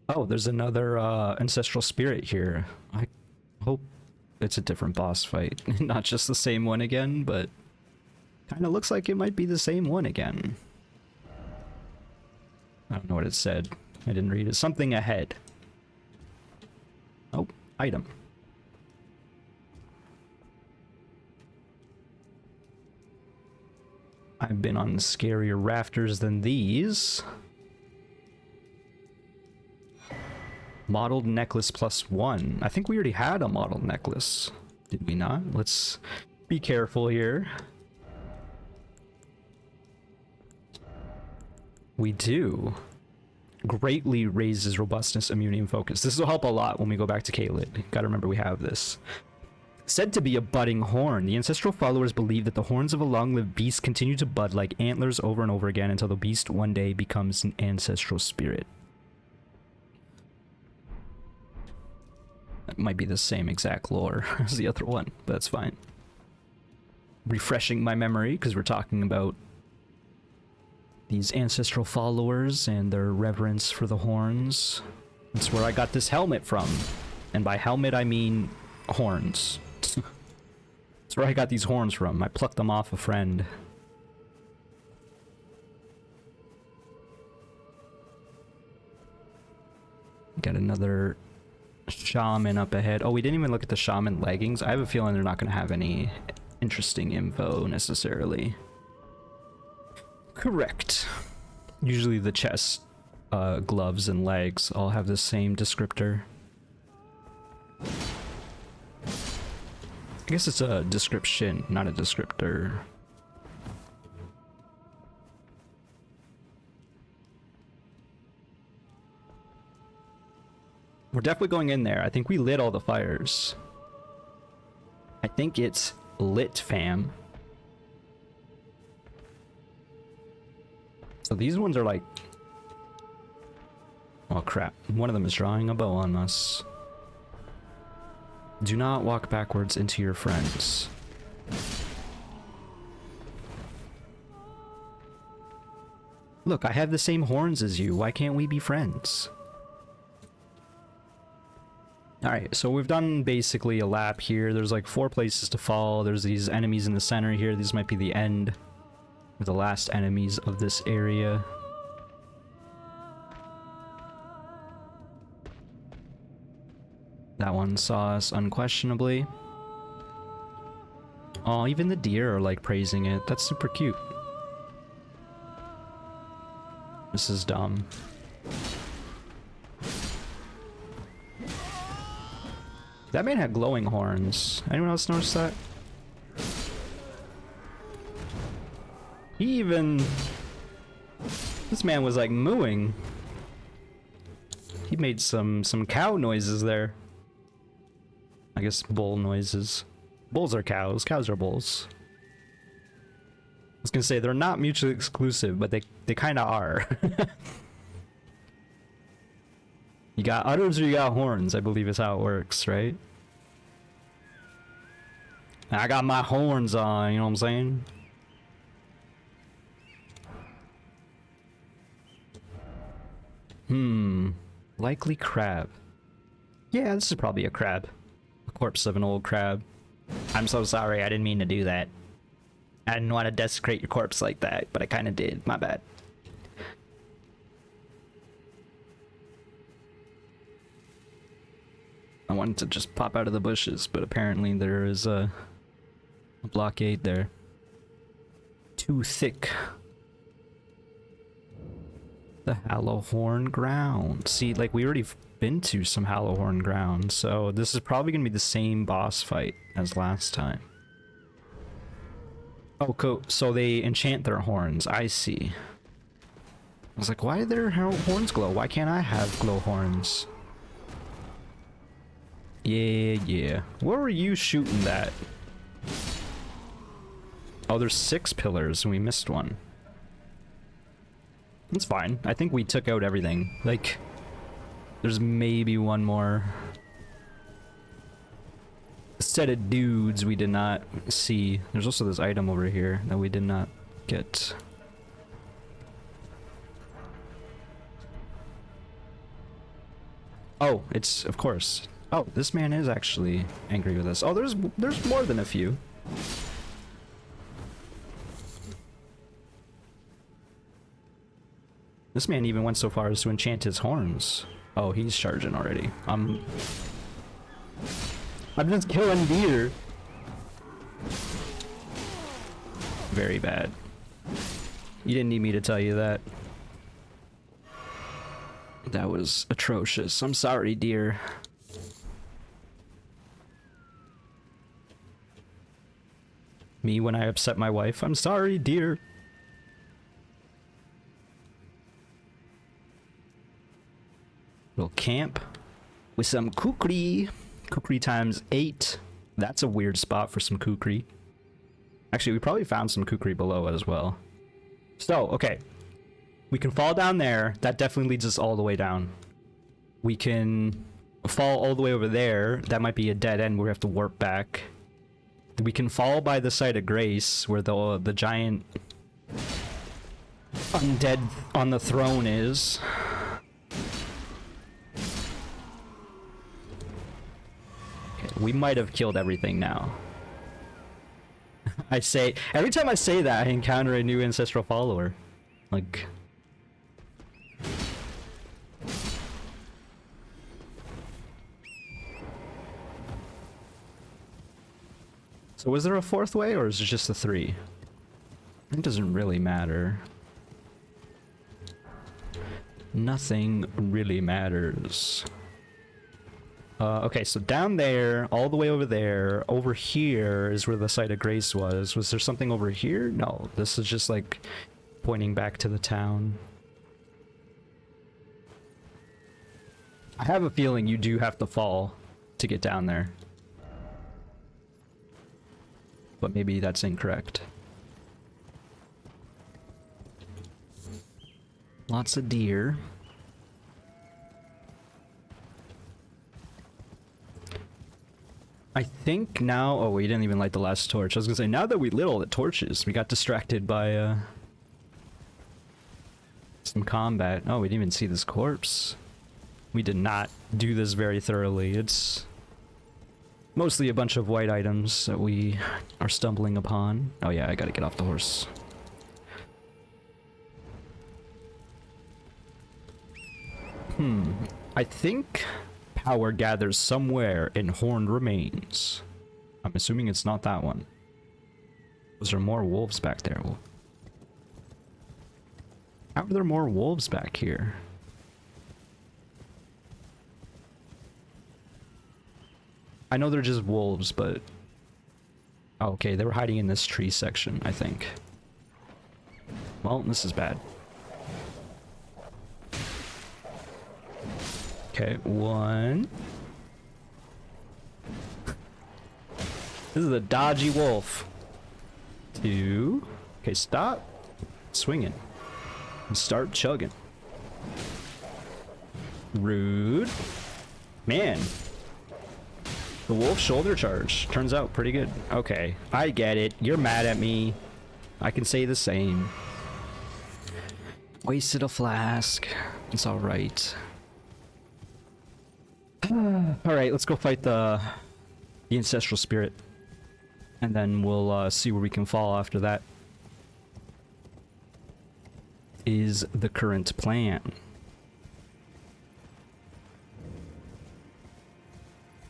Oh, there's another ancestral spirit here. I hope it's a different boss fight, not just the same one again, but kind of looks like it might be the same one again. I don't know what it said. I didn't read it. Something ahead. Oh, item. I've been on scarier rafters than these. Modeled necklace +1. I think we already had a modeled necklace. Did we not? Let's be careful here. We do. Greatly raises robustness, immunity, and focus. This will help a lot when we go back to Caelid. Gotta remember we have this. Said to be a budding horn, the ancestral followers believe that the horns of a long-lived beast continue to bud like antlers over and over again until the beast one day becomes an ancestral spirit. That might be the same exact lore as the other one, but that's fine. Refreshing my memory, because we're talking about these ancestral followers and their reverence for the horns. That's where I got this helmet from. And by helmet, I mean horns. That's where I got these horns from. I plucked them off a friend. Got another shaman up ahead. Oh, we didn't even look at the shaman leggings. I have a feeling they're not going to have any interesting info necessarily. Correct. Usually the chest, gloves, and legs all have the same descriptor. I guess it's a description, not a descriptor. We're definitely going in there. I think we lit all the fires. I think it's lit, fam. So these ones are like... Oh crap. One of them is drawing a bow on us. Do not walk backwards into your friends. Look, I have the same horns as you. Why can't we be friends? Alright, so we've done basically a lap here. There's like 4 places to fall. There's these enemies in the center here. These might be the end. Or the last enemies of this area. That one saw us unquestionably. Oh, even the deer are like praising it. That's super cute. This is dumb. That man had glowing horns. Anyone else notice that? He even... This man was like mooing. He made some cow noises there. I guess bull noises. Bulls are cows. Cows are bulls. I was gonna say they're not mutually exclusive, but they kind of are. You got udders or you got horns, I believe is how it works, right? I got my horns on, you know what I'm saying? Likely crab. Yeah, this is probably a crab. A corpse of an old crab. I'm so sorry, I didn't mean to do that. I didn't want to desecrate your corpse like that, but I kind of did. My bad. I wanted to just pop out of the bushes, but apparently there is a blockade there. Too thick. The Hallowhorn ground. See, like we already been to some Hallowhorn ground, so this is probably gonna be the same boss fight as last time. Oh, cool. So they enchant their horns. I see. I was like, why do their horns glow? Why can't I have glow horns? Yeah. Where were you shooting that? Oh, there's 6 pillars and we missed one. It's fine. I think we took out everything. Like, there's maybe one more set of dudes we did not see. There's also this item over here that we did not get. Oh, it's, of course. Oh, this man is actually angry with us. Oh, there's more than a few. This man even went so far as to enchant his horns. Oh, he's charging already. I'm just killing deer. Very bad. You didn't need me to tell you that. That was atrocious. I'm sorry, dear. Me when I upset my wife. I'm sorry, dear. Little camp with some kukri. Kukri times 8. That's a weird spot for some kukri. Actually, we probably found some kukri below as well. So, okay. We can fall down there. That definitely leads us all the way down. We can fall all the way over there. That might be a dead end where we have to warp back. We can fall by the site of grace where the giant undead on the throne is. Okay, we might have killed everything now. I say every time I say that I encounter a new ancestral follower. Like so was there a fourth way or is it just a 3? It doesn't really matter. Nothing really matters. Okay, so down there, all the way over there, over here is where the site of grace was. Was there something over here? No, this is just like pointing back to the town. I have a feeling you do have to fall to get down there. But maybe that's incorrect. Lots of deer. I think now... Oh, we didn't even light the last torch. I was gonna say, now that we lit all the torches, we got distracted by, some combat. Oh, we didn't even see this corpse. We did not do this very thoroughly. It's mostly a bunch of white items that we are stumbling upon. Oh yeah, I gotta get off the horse. I think power gathers somewhere in Horned Remains. I'm assuming it's not that one. Was there more wolves back there? How are there more wolves back here? I know they're just wolves, but... Oh, okay, they were hiding in this tree section, I think. Well, this is bad. Okay, 1. This is a dodgy wolf. 2. Okay, stop swinging. And start chugging. Rude. Man. The wolf shoulder charge turns out pretty good. Okay, I get it. You're mad at me. I can say the same. Wasted a flask. It's alright. Alright, let's go fight the ancestral spirit. And then we'll see where we can fall after that. Is the current plan.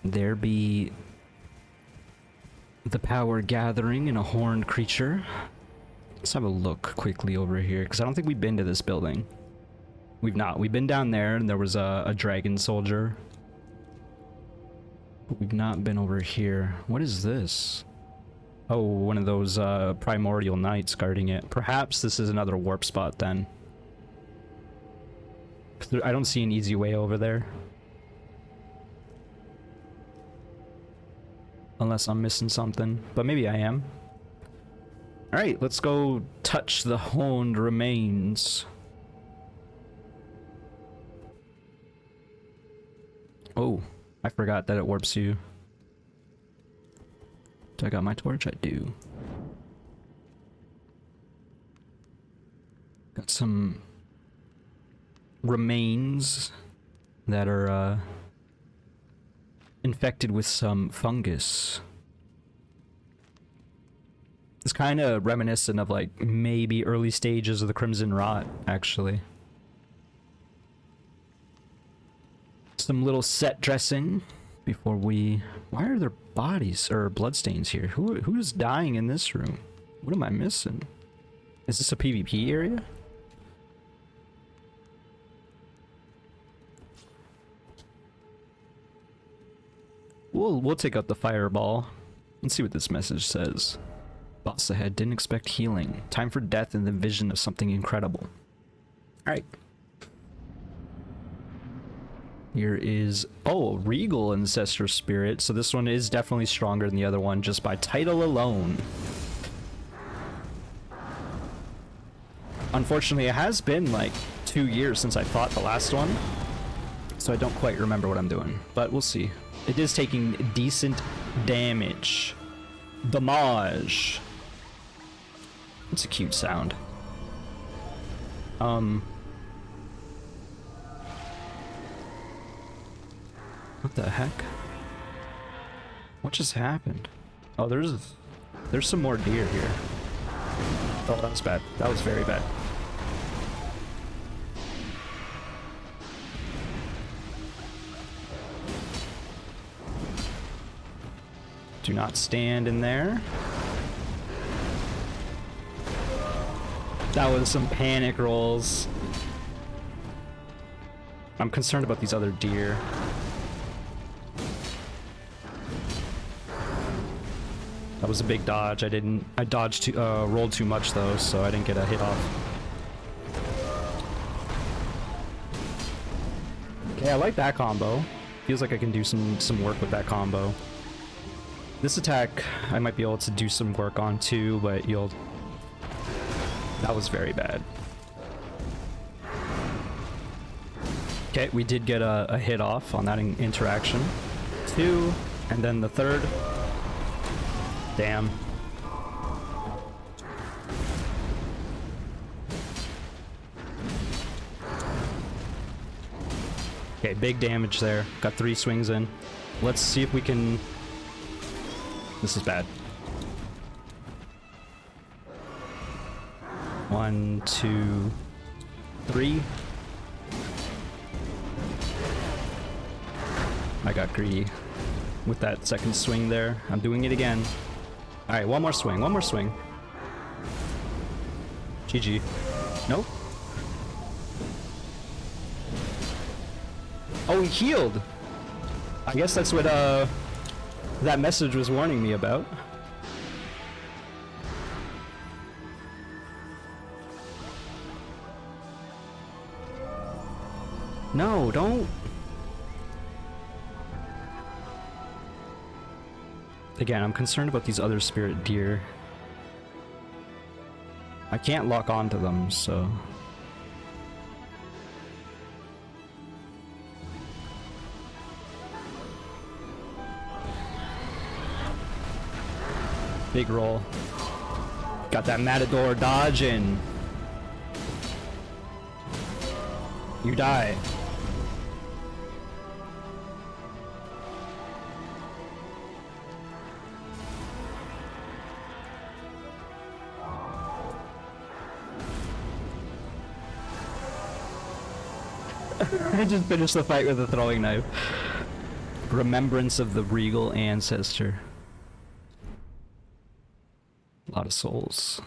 There be the power gathering in a horned creature. Let's have a look quickly over here, because I don't think we've been to this building. We've not. We've been down there, and there was a dragon soldier. But we've not been over here. What is this? Oh, one of those primordial knights guarding it. Perhaps this is another warp spot then. I don't see an easy way over there. Unless I'm missing something, but maybe I am. Alright, let's go touch the Horned Remains. Oh, I forgot that it warps you. Do I got my torch? I do. Got some remains that are infected with some fungus. It's kind of reminiscent of like maybe early stages of the Crimson Rot, actually. Some little set dressing before we... Why are there bodies or bloodstains here? Who's dying in this room? What am I missing? Is this a PvP area? We'll take out the fireball and see what this message says. Boss ahead, didn't expect healing. Time for death and the vision of something incredible. Alright. Here is, oh, Regal Ancestral Spirit. So this one is definitely stronger than the other one just by title alone. Unfortunately, it has been like 2 years since I fought the last one, so I don't quite remember what I'm doing, but we'll see. It is taking decent damage. Damage. It's a cute sound. What the heck? What just happened? Oh, there's some more deer here. Oh, that was bad. That was very bad. Do not stand in there. That was some panic rolls. I'm concerned about these other deer. That was a big dodge. I rolled too much though, so I didn't get a hit off. Okay, I like that combo. Feels like I can do some work with that combo. This attack I might be able to do some work on too, but that was very bad. Okay, we did get a hit off on that interaction. 2, and then the 3rd. Damn. Okay, big damage there. Got 3 swings in. Let's see if we can... This is bad. 1, 2, 3. I got greedy with that second swing there. I'm doing it again. Alright, one more swing, one more swing. GG. Nope. Oh, he healed! I guess that's what that message was warning me about. No, don't. Again, I'm concerned about these other spirit deer. I can't lock onto them, so... Big roll. Got that Matador dodge in. You die. I just finished the fight with a throwing knife. Remembrance of the Regal Ancestor. A lot of souls.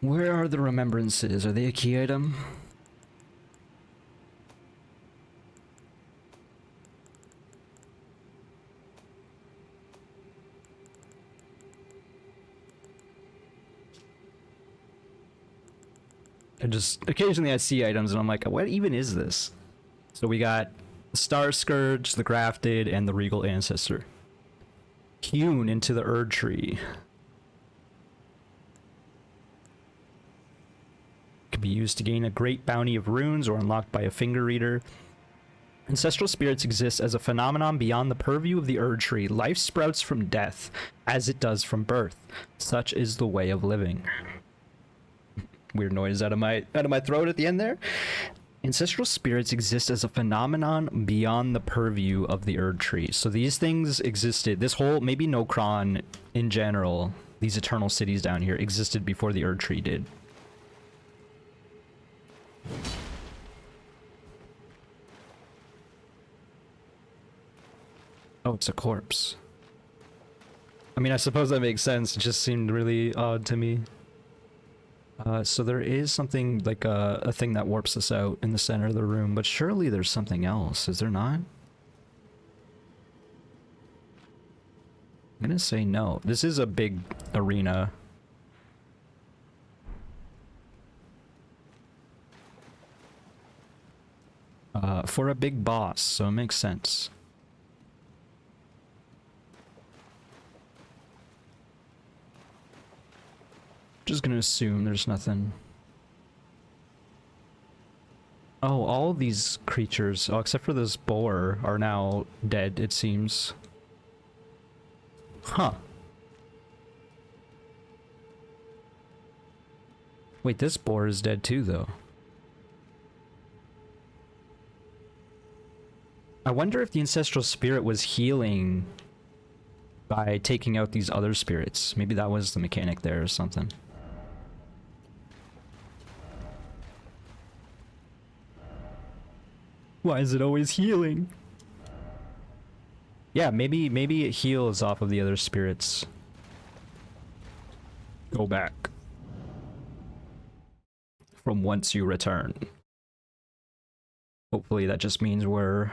Where are the remembrances? Are they a key item? Occasionally I see items and I'm like, what even is this? So we got the Star Scourge, the Grafted, and the Regal Ancestor. Hewn into the Erd Tree. Could be used to gain a great bounty of runes or unlocked by a finger reader. Ancestral spirits exist as a phenomenon beyond the purview of the Erd Tree. Life sprouts from death, as it does from birth. Such is the way of living. Weird noise out of my throat at the end there. Ancestral spirits exist as a phenomenon beyond the purview of the Erd Tree. So these things existed. This whole, maybe Nokron in general, these eternal cities down here existed before the Erd Tree did. Oh, it's a corpse. I mean, I suppose that makes sense. It just seemed really odd to me. So there is something like a thing that warps us out in the center of the room, but surely there's something else, is there not? I'm gonna say no. This is a big arena. For a big boss, so it makes sense. Just gonna assume there's nothing. Oh, all of these creatures, oh, except for this boar, are now dead, it seems. Huh. Wait, this boar is dead too, though. I wonder if the ancestral spirit was healing by taking out these other spirits. Maybe that was the mechanic there or something. Why is it always healing? Yeah, maybe it heals off of the other spirits. Go back. From whence you return. Hopefully that just means we're...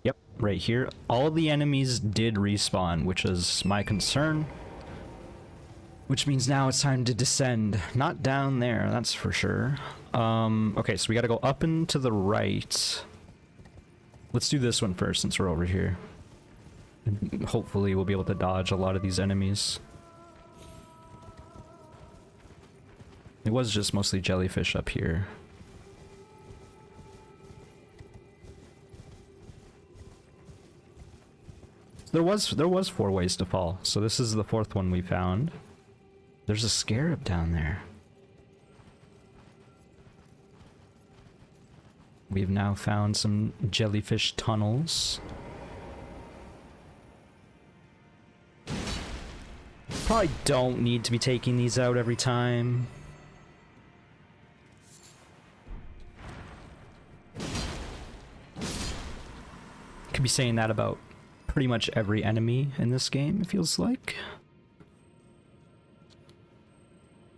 Yep, right here. All the enemies did respawn, which is my concern. Which means now it's time to descend. Not down there, that's for sure. Okay, so we gotta go up and to the right. Let's do this one first since we're over here. And hopefully we'll be able to dodge a lot of these enemies. It was just mostly jellyfish up here. There was 4 ways to fall, so this is the 4th one we found. There's a scarab down there. We've now found some jellyfish tunnels. Probably don't need to be taking these out every time. Could be saying that about pretty much every enemy in this game, it feels like.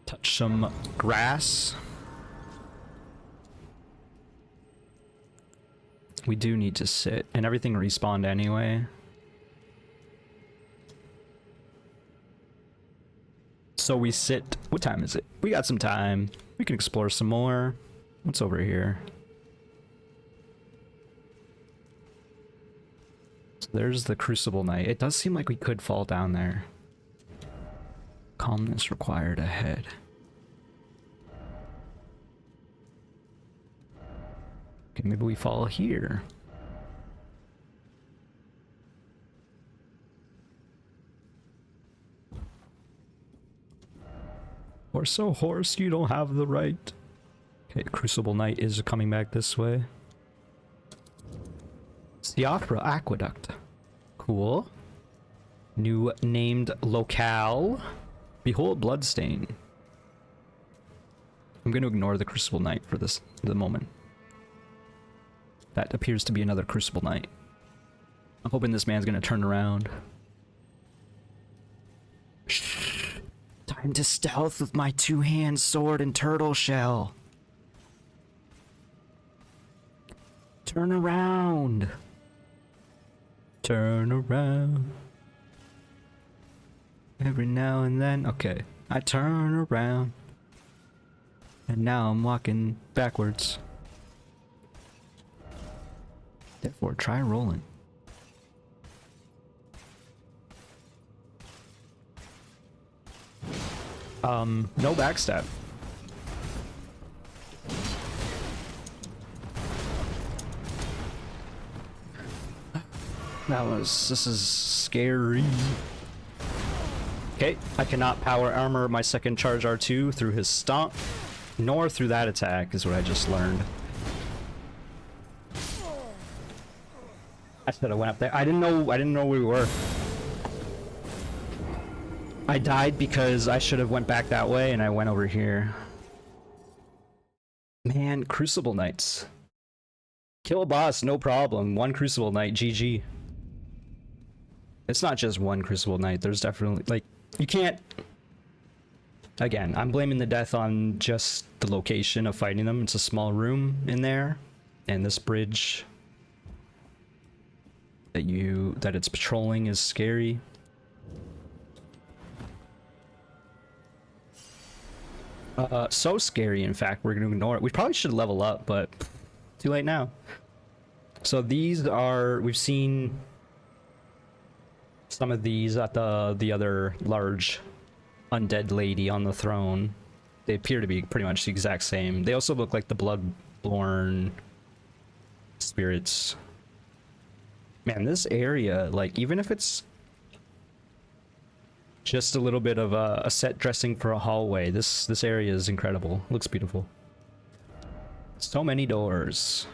Touch some grass. We do need to sit, and everything respawned anyway. So we sit. What time is it? We got some time. We can explore some more. What's over here? So there's the Crucible Knight. It does seem like we could fall down there. Calmness required ahead. Okay, maybe we fall here. Or so horse, you don't have the right. Okay, Crucible Knight is coming back this way. It's the Opera Aqueduct. Cool. New named locale. Behold Bloodstain. I'm going to ignore the Crucible Knight for the moment. That appears to be another Crucible Knight. I'm hoping this man's going to turn around. Shh. Time to stealth with my 2-hand sword and turtle shell. Turn around. Turn around. Every now and then. Okay. I turn around. And now I'm walking backwards. Therefore, try rolling. No backstab. This is scary. Okay, I cannot power armor my second charge R2 through his stomp, nor through that attack, is what I just learned. I should have went up there. I didn't know where we were. I died because I should have went back that way and I went over here. Man, Crucible Knights. Kill a boss, no problem. 1 Crucible Knight, GG. It's not just one Crucible Knight. There's definitely, like, you can't... Again, I'm blaming the death on just the location of fighting them. It's a small room in there, and this bridge that it's patrolling is scary. So scary, in fact, we're gonna ignore it. We probably should level up, but too late now. So these are, we've seen some of these at the other large undead lady on the throne. They appear to be pretty much the exact same. They also look like the bloodborne spirits. Man, this area, like, even if it's just a little bit of a set dressing for a hallway, this area is incredible. Looks beautiful. So many doors.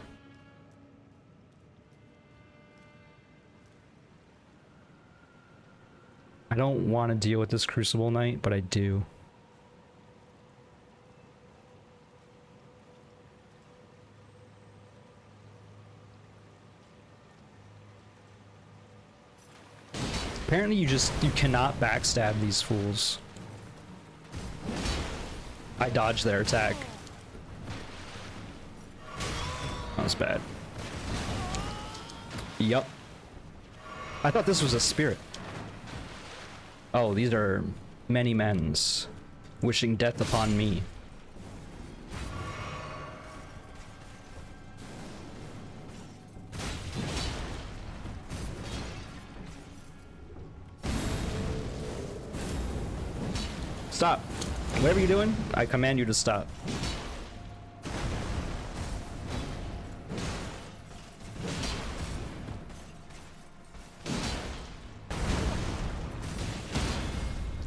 I don't want to deal with this Crucible Knight, but I do. Apparently you cannot backstab these fools. I dodged their attack. That was bad. Yup. I thought this was a spirit. Oh, these are many men's wishing death upon me. Stop. Whatever you're doing, I command you to stop.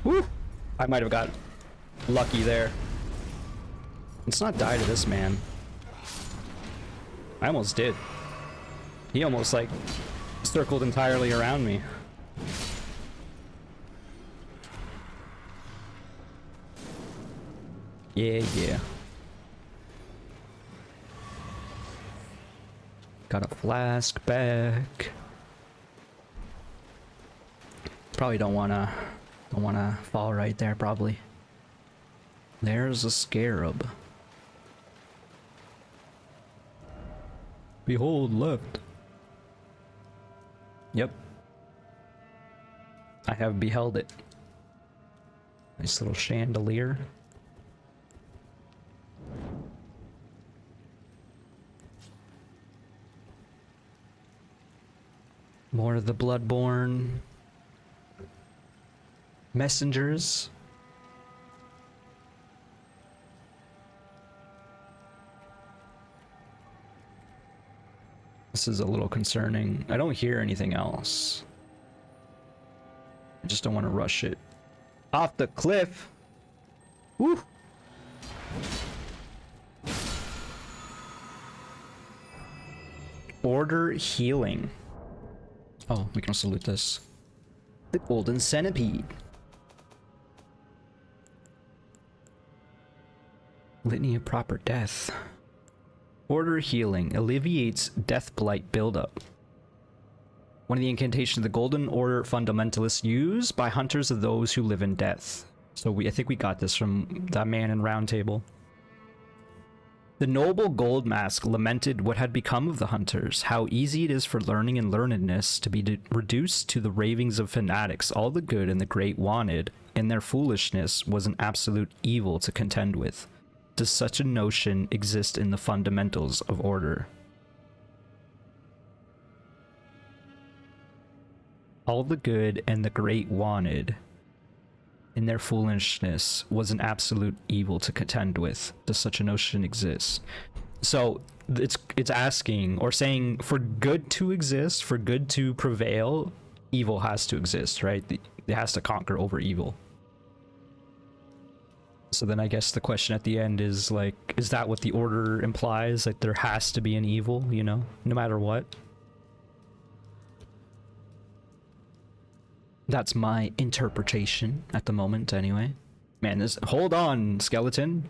Woo! I might have got lucky there. Let's not die to this man. I almost did. He almost, like, circled entirely around me. Yeah, yeah. Got a flask back. Probably don't wanna fall right there, probably. There's a scarab. Behold, left. Yep. I have beheld it. Nice little chandelier. More of the bloodborne messengers. This is a little concerning. I don't hear anything else. I just don't want to rush it. Off the cliff! Woo! Order healing. Oh, we can also loot this. The golden centipede. Litany of proper death. Order healing alleviates death blight buildup. One of the incantations the Golden Order fundamentalists use by hunters of those who live in death. So I think we got this from that man in Round Table. The noble gold mask lamented what had become of the hunters, how easy it is for learning and learnedness to be reduced to the ravings of fanatics. All the good and the great wanted, and their foolishness was an absolute evil to contend with. Does such a notion exist in the fundamentals of order? All the good and the great wanted, in their foolishness, was an absolute evil to contend with. Does such a notion exist? So it's asking or saying, for good to exist, for good to prevail, evil has to exist, right? It has to conquer over evil. So then I guess the question at the end is, like, is that what the order implies? Like, there has to be an evil, you know, no matter what? That's my interpretation at the moment, anyway. Man, this... Hold on, skeleton.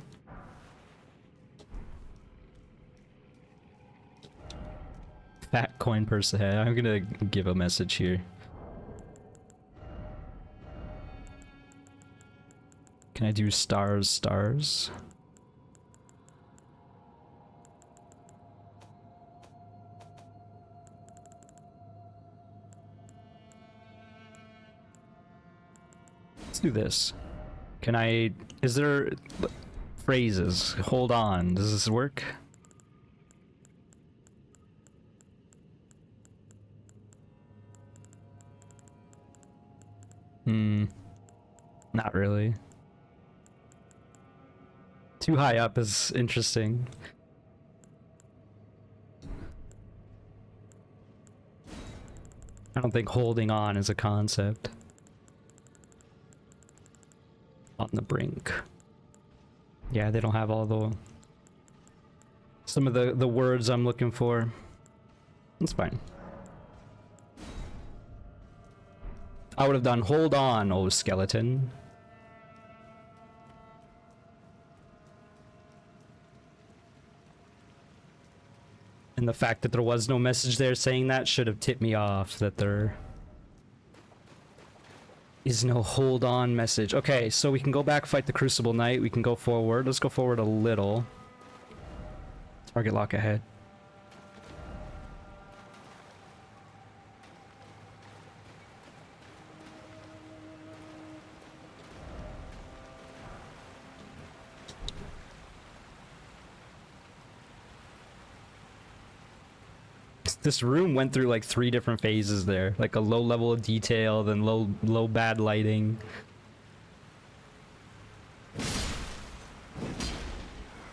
Fat coin purse ahead. I'm gonna give a message here. Can I do stars? Let's do this. Can I... Is there... Phrases. Hold on. Does this work? Not really. Too high up is interesting. I don't think holding on is a concept. On the brink. Yeah, they don't have all the... Some of the words I'm looking for. It's fine. I would have done hold on, oh skeleton. And the fact that there was no message there saying that should have tipped me off that there is no hold on message. Okay, so we can go back, fight the Crucible Knight. We can go forward. Let's go forward a little. Target lock ahead. This room went through like 3 different phases there, like a low level of detail, then low bad lighting.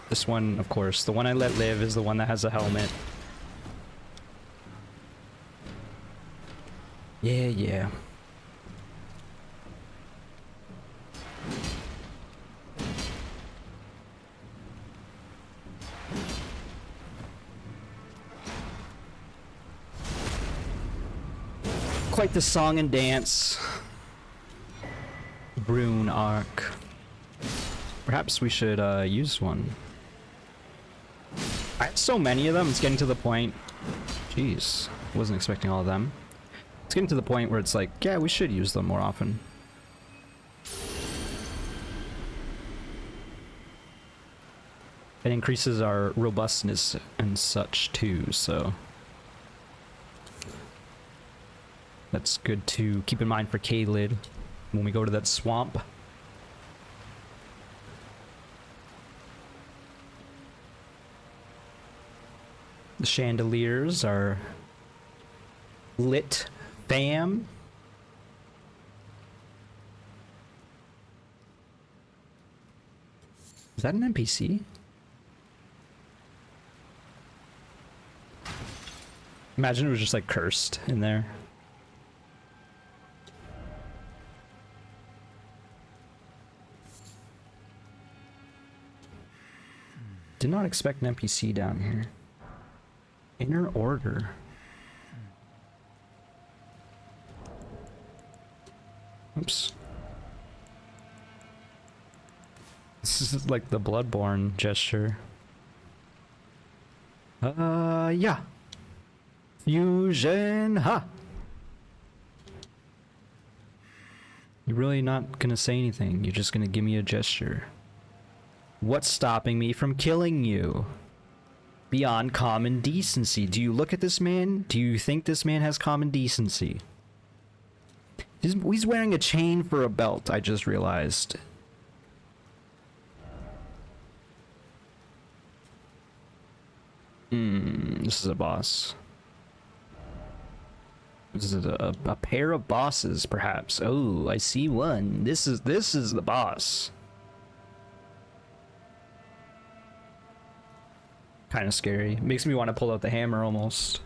This one, of course, the one I let live is the one that has a helmet. Yeah. Quite the song and dance. Rune arc. Perhaps we should use one. I have so many of them, it's getting to the point. Jeez, wasn't expecting all of them. It's getting to the point where it's like, yeah, we should use them more often. It increases our robustness and such too, so that's good to keep in mind for K-Lid when we go to that swamp. The chandeliers are lit, fam. Is that an NPC? Imagine it was just like cursed in there. Did not expect an NPC down here. Inner Order. Oops. This is like the Bloodborne gesture. Yeah. Fusion, ha! You're really not gonna say anything. You're just gonna give me a gesture. What's stopping me from killing you? Beyond common decency. Do you look at this man? Do you think this man has common decency? He's wearing a chain for a belt, I just realized. This is a boss. This is a pair of bosses, perhaps. Oh, I see one. This is the boss. Kind of scary. Makes me want to pull out the hammer almost.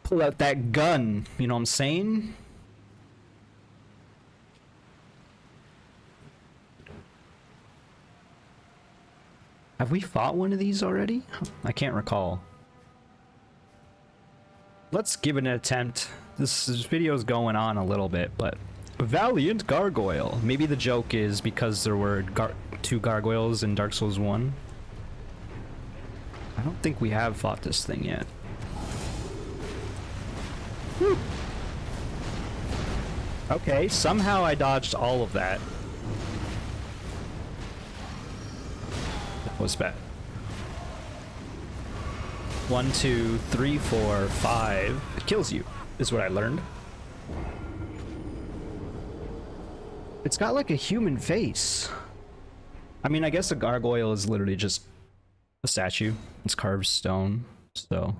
Pull out that gun, you know what I'm saying? Have we fought one of these already? I can't recall. Let's give it an attempt. This video's going on a little bit, but Valiant Gargoyle. Maybe the joke is because there were 2 gargoyles in Dark Souls 1. I don't think we have fought this thing yet. Whew. Okay, somehow I dodged all of that. Was bad. 1, 2, 3, 4, 5. It kills you, is what I learned. It's got like a human face. I mean, I guess a gargoyle is literally just a statue. It's carved stone, so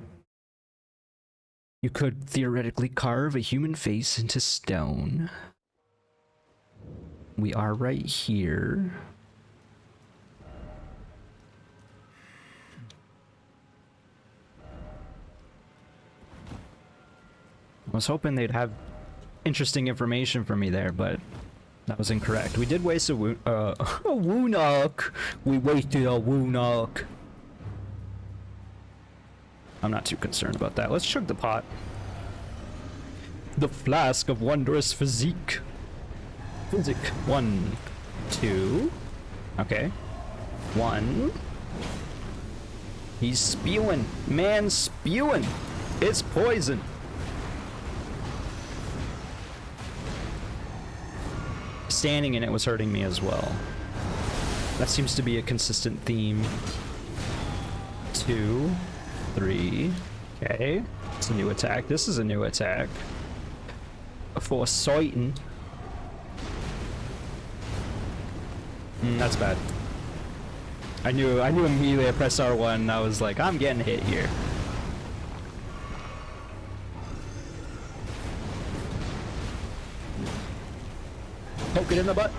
you could theoretically carve a human face into stone. We are right here. I was hoping they'd have interesting information for me there, but that was incorrect. We did waste a Woonok. We wasted a Woonok. I'm not too concerned about that. Let's chug the pot. The flask of wondrous physique. Physic. 1, 2. Okay. 1. He's spewing. Man spewing. It's poison. Standing in it was hurting me as well. That seems to be a consistent theme. 2, 3. Okay. It's a new attack. This is a new attack. For sighting. That's bad. I knew immediately I pressed R1 and I was like, I'm getting hit here. Poke it in the butt.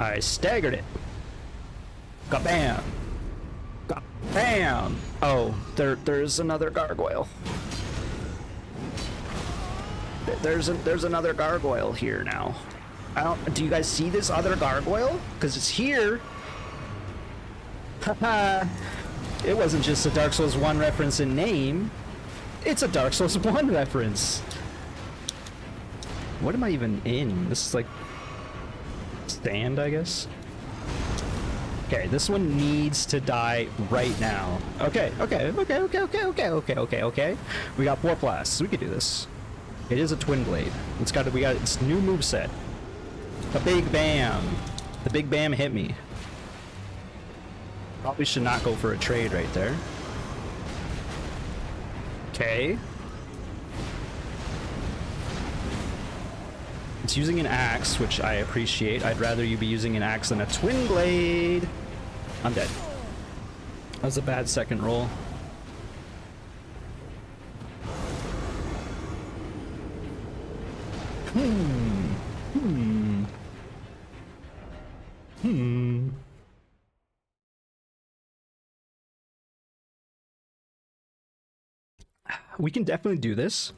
I staggered it. Kabam! Kabam! Oh, there's another gargoyle. There's another gargoyle here now. Do you guys see this other gargoyle? Because it's here. Haha. It wasn't just a Dark Souls 1 reference in name. It's a Dark Souls 1 reference. What am I even in? This is like stand, I guess. Okay, this one needs to die right now. Okay. We got 4 blasts. We could do this. It is a twin blade. We got its new moveset. A big bam. The big bam hit me. Probably should not go for a trade right there. Okay. It's using an axe, which I appreciate. I'd rather you be using an axe than a twin blade. I'm dead. That was a bad second roll. We can definitely do this.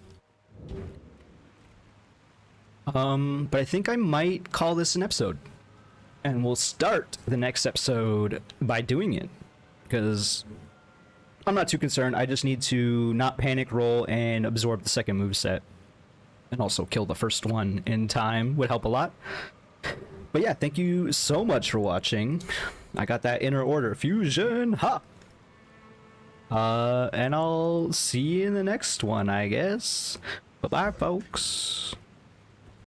But I think I might call this an episode. And we'll start the next episode by doing it. Because I'm not too concerned. I just need to not panic roll and absorb the second moveset. And also kill the first one in time would help a lot. But yeah, thank you so much for watching. I got that inner order fusion. Ha! And I'll see you in the next one, I guess. Bye-bye, folks.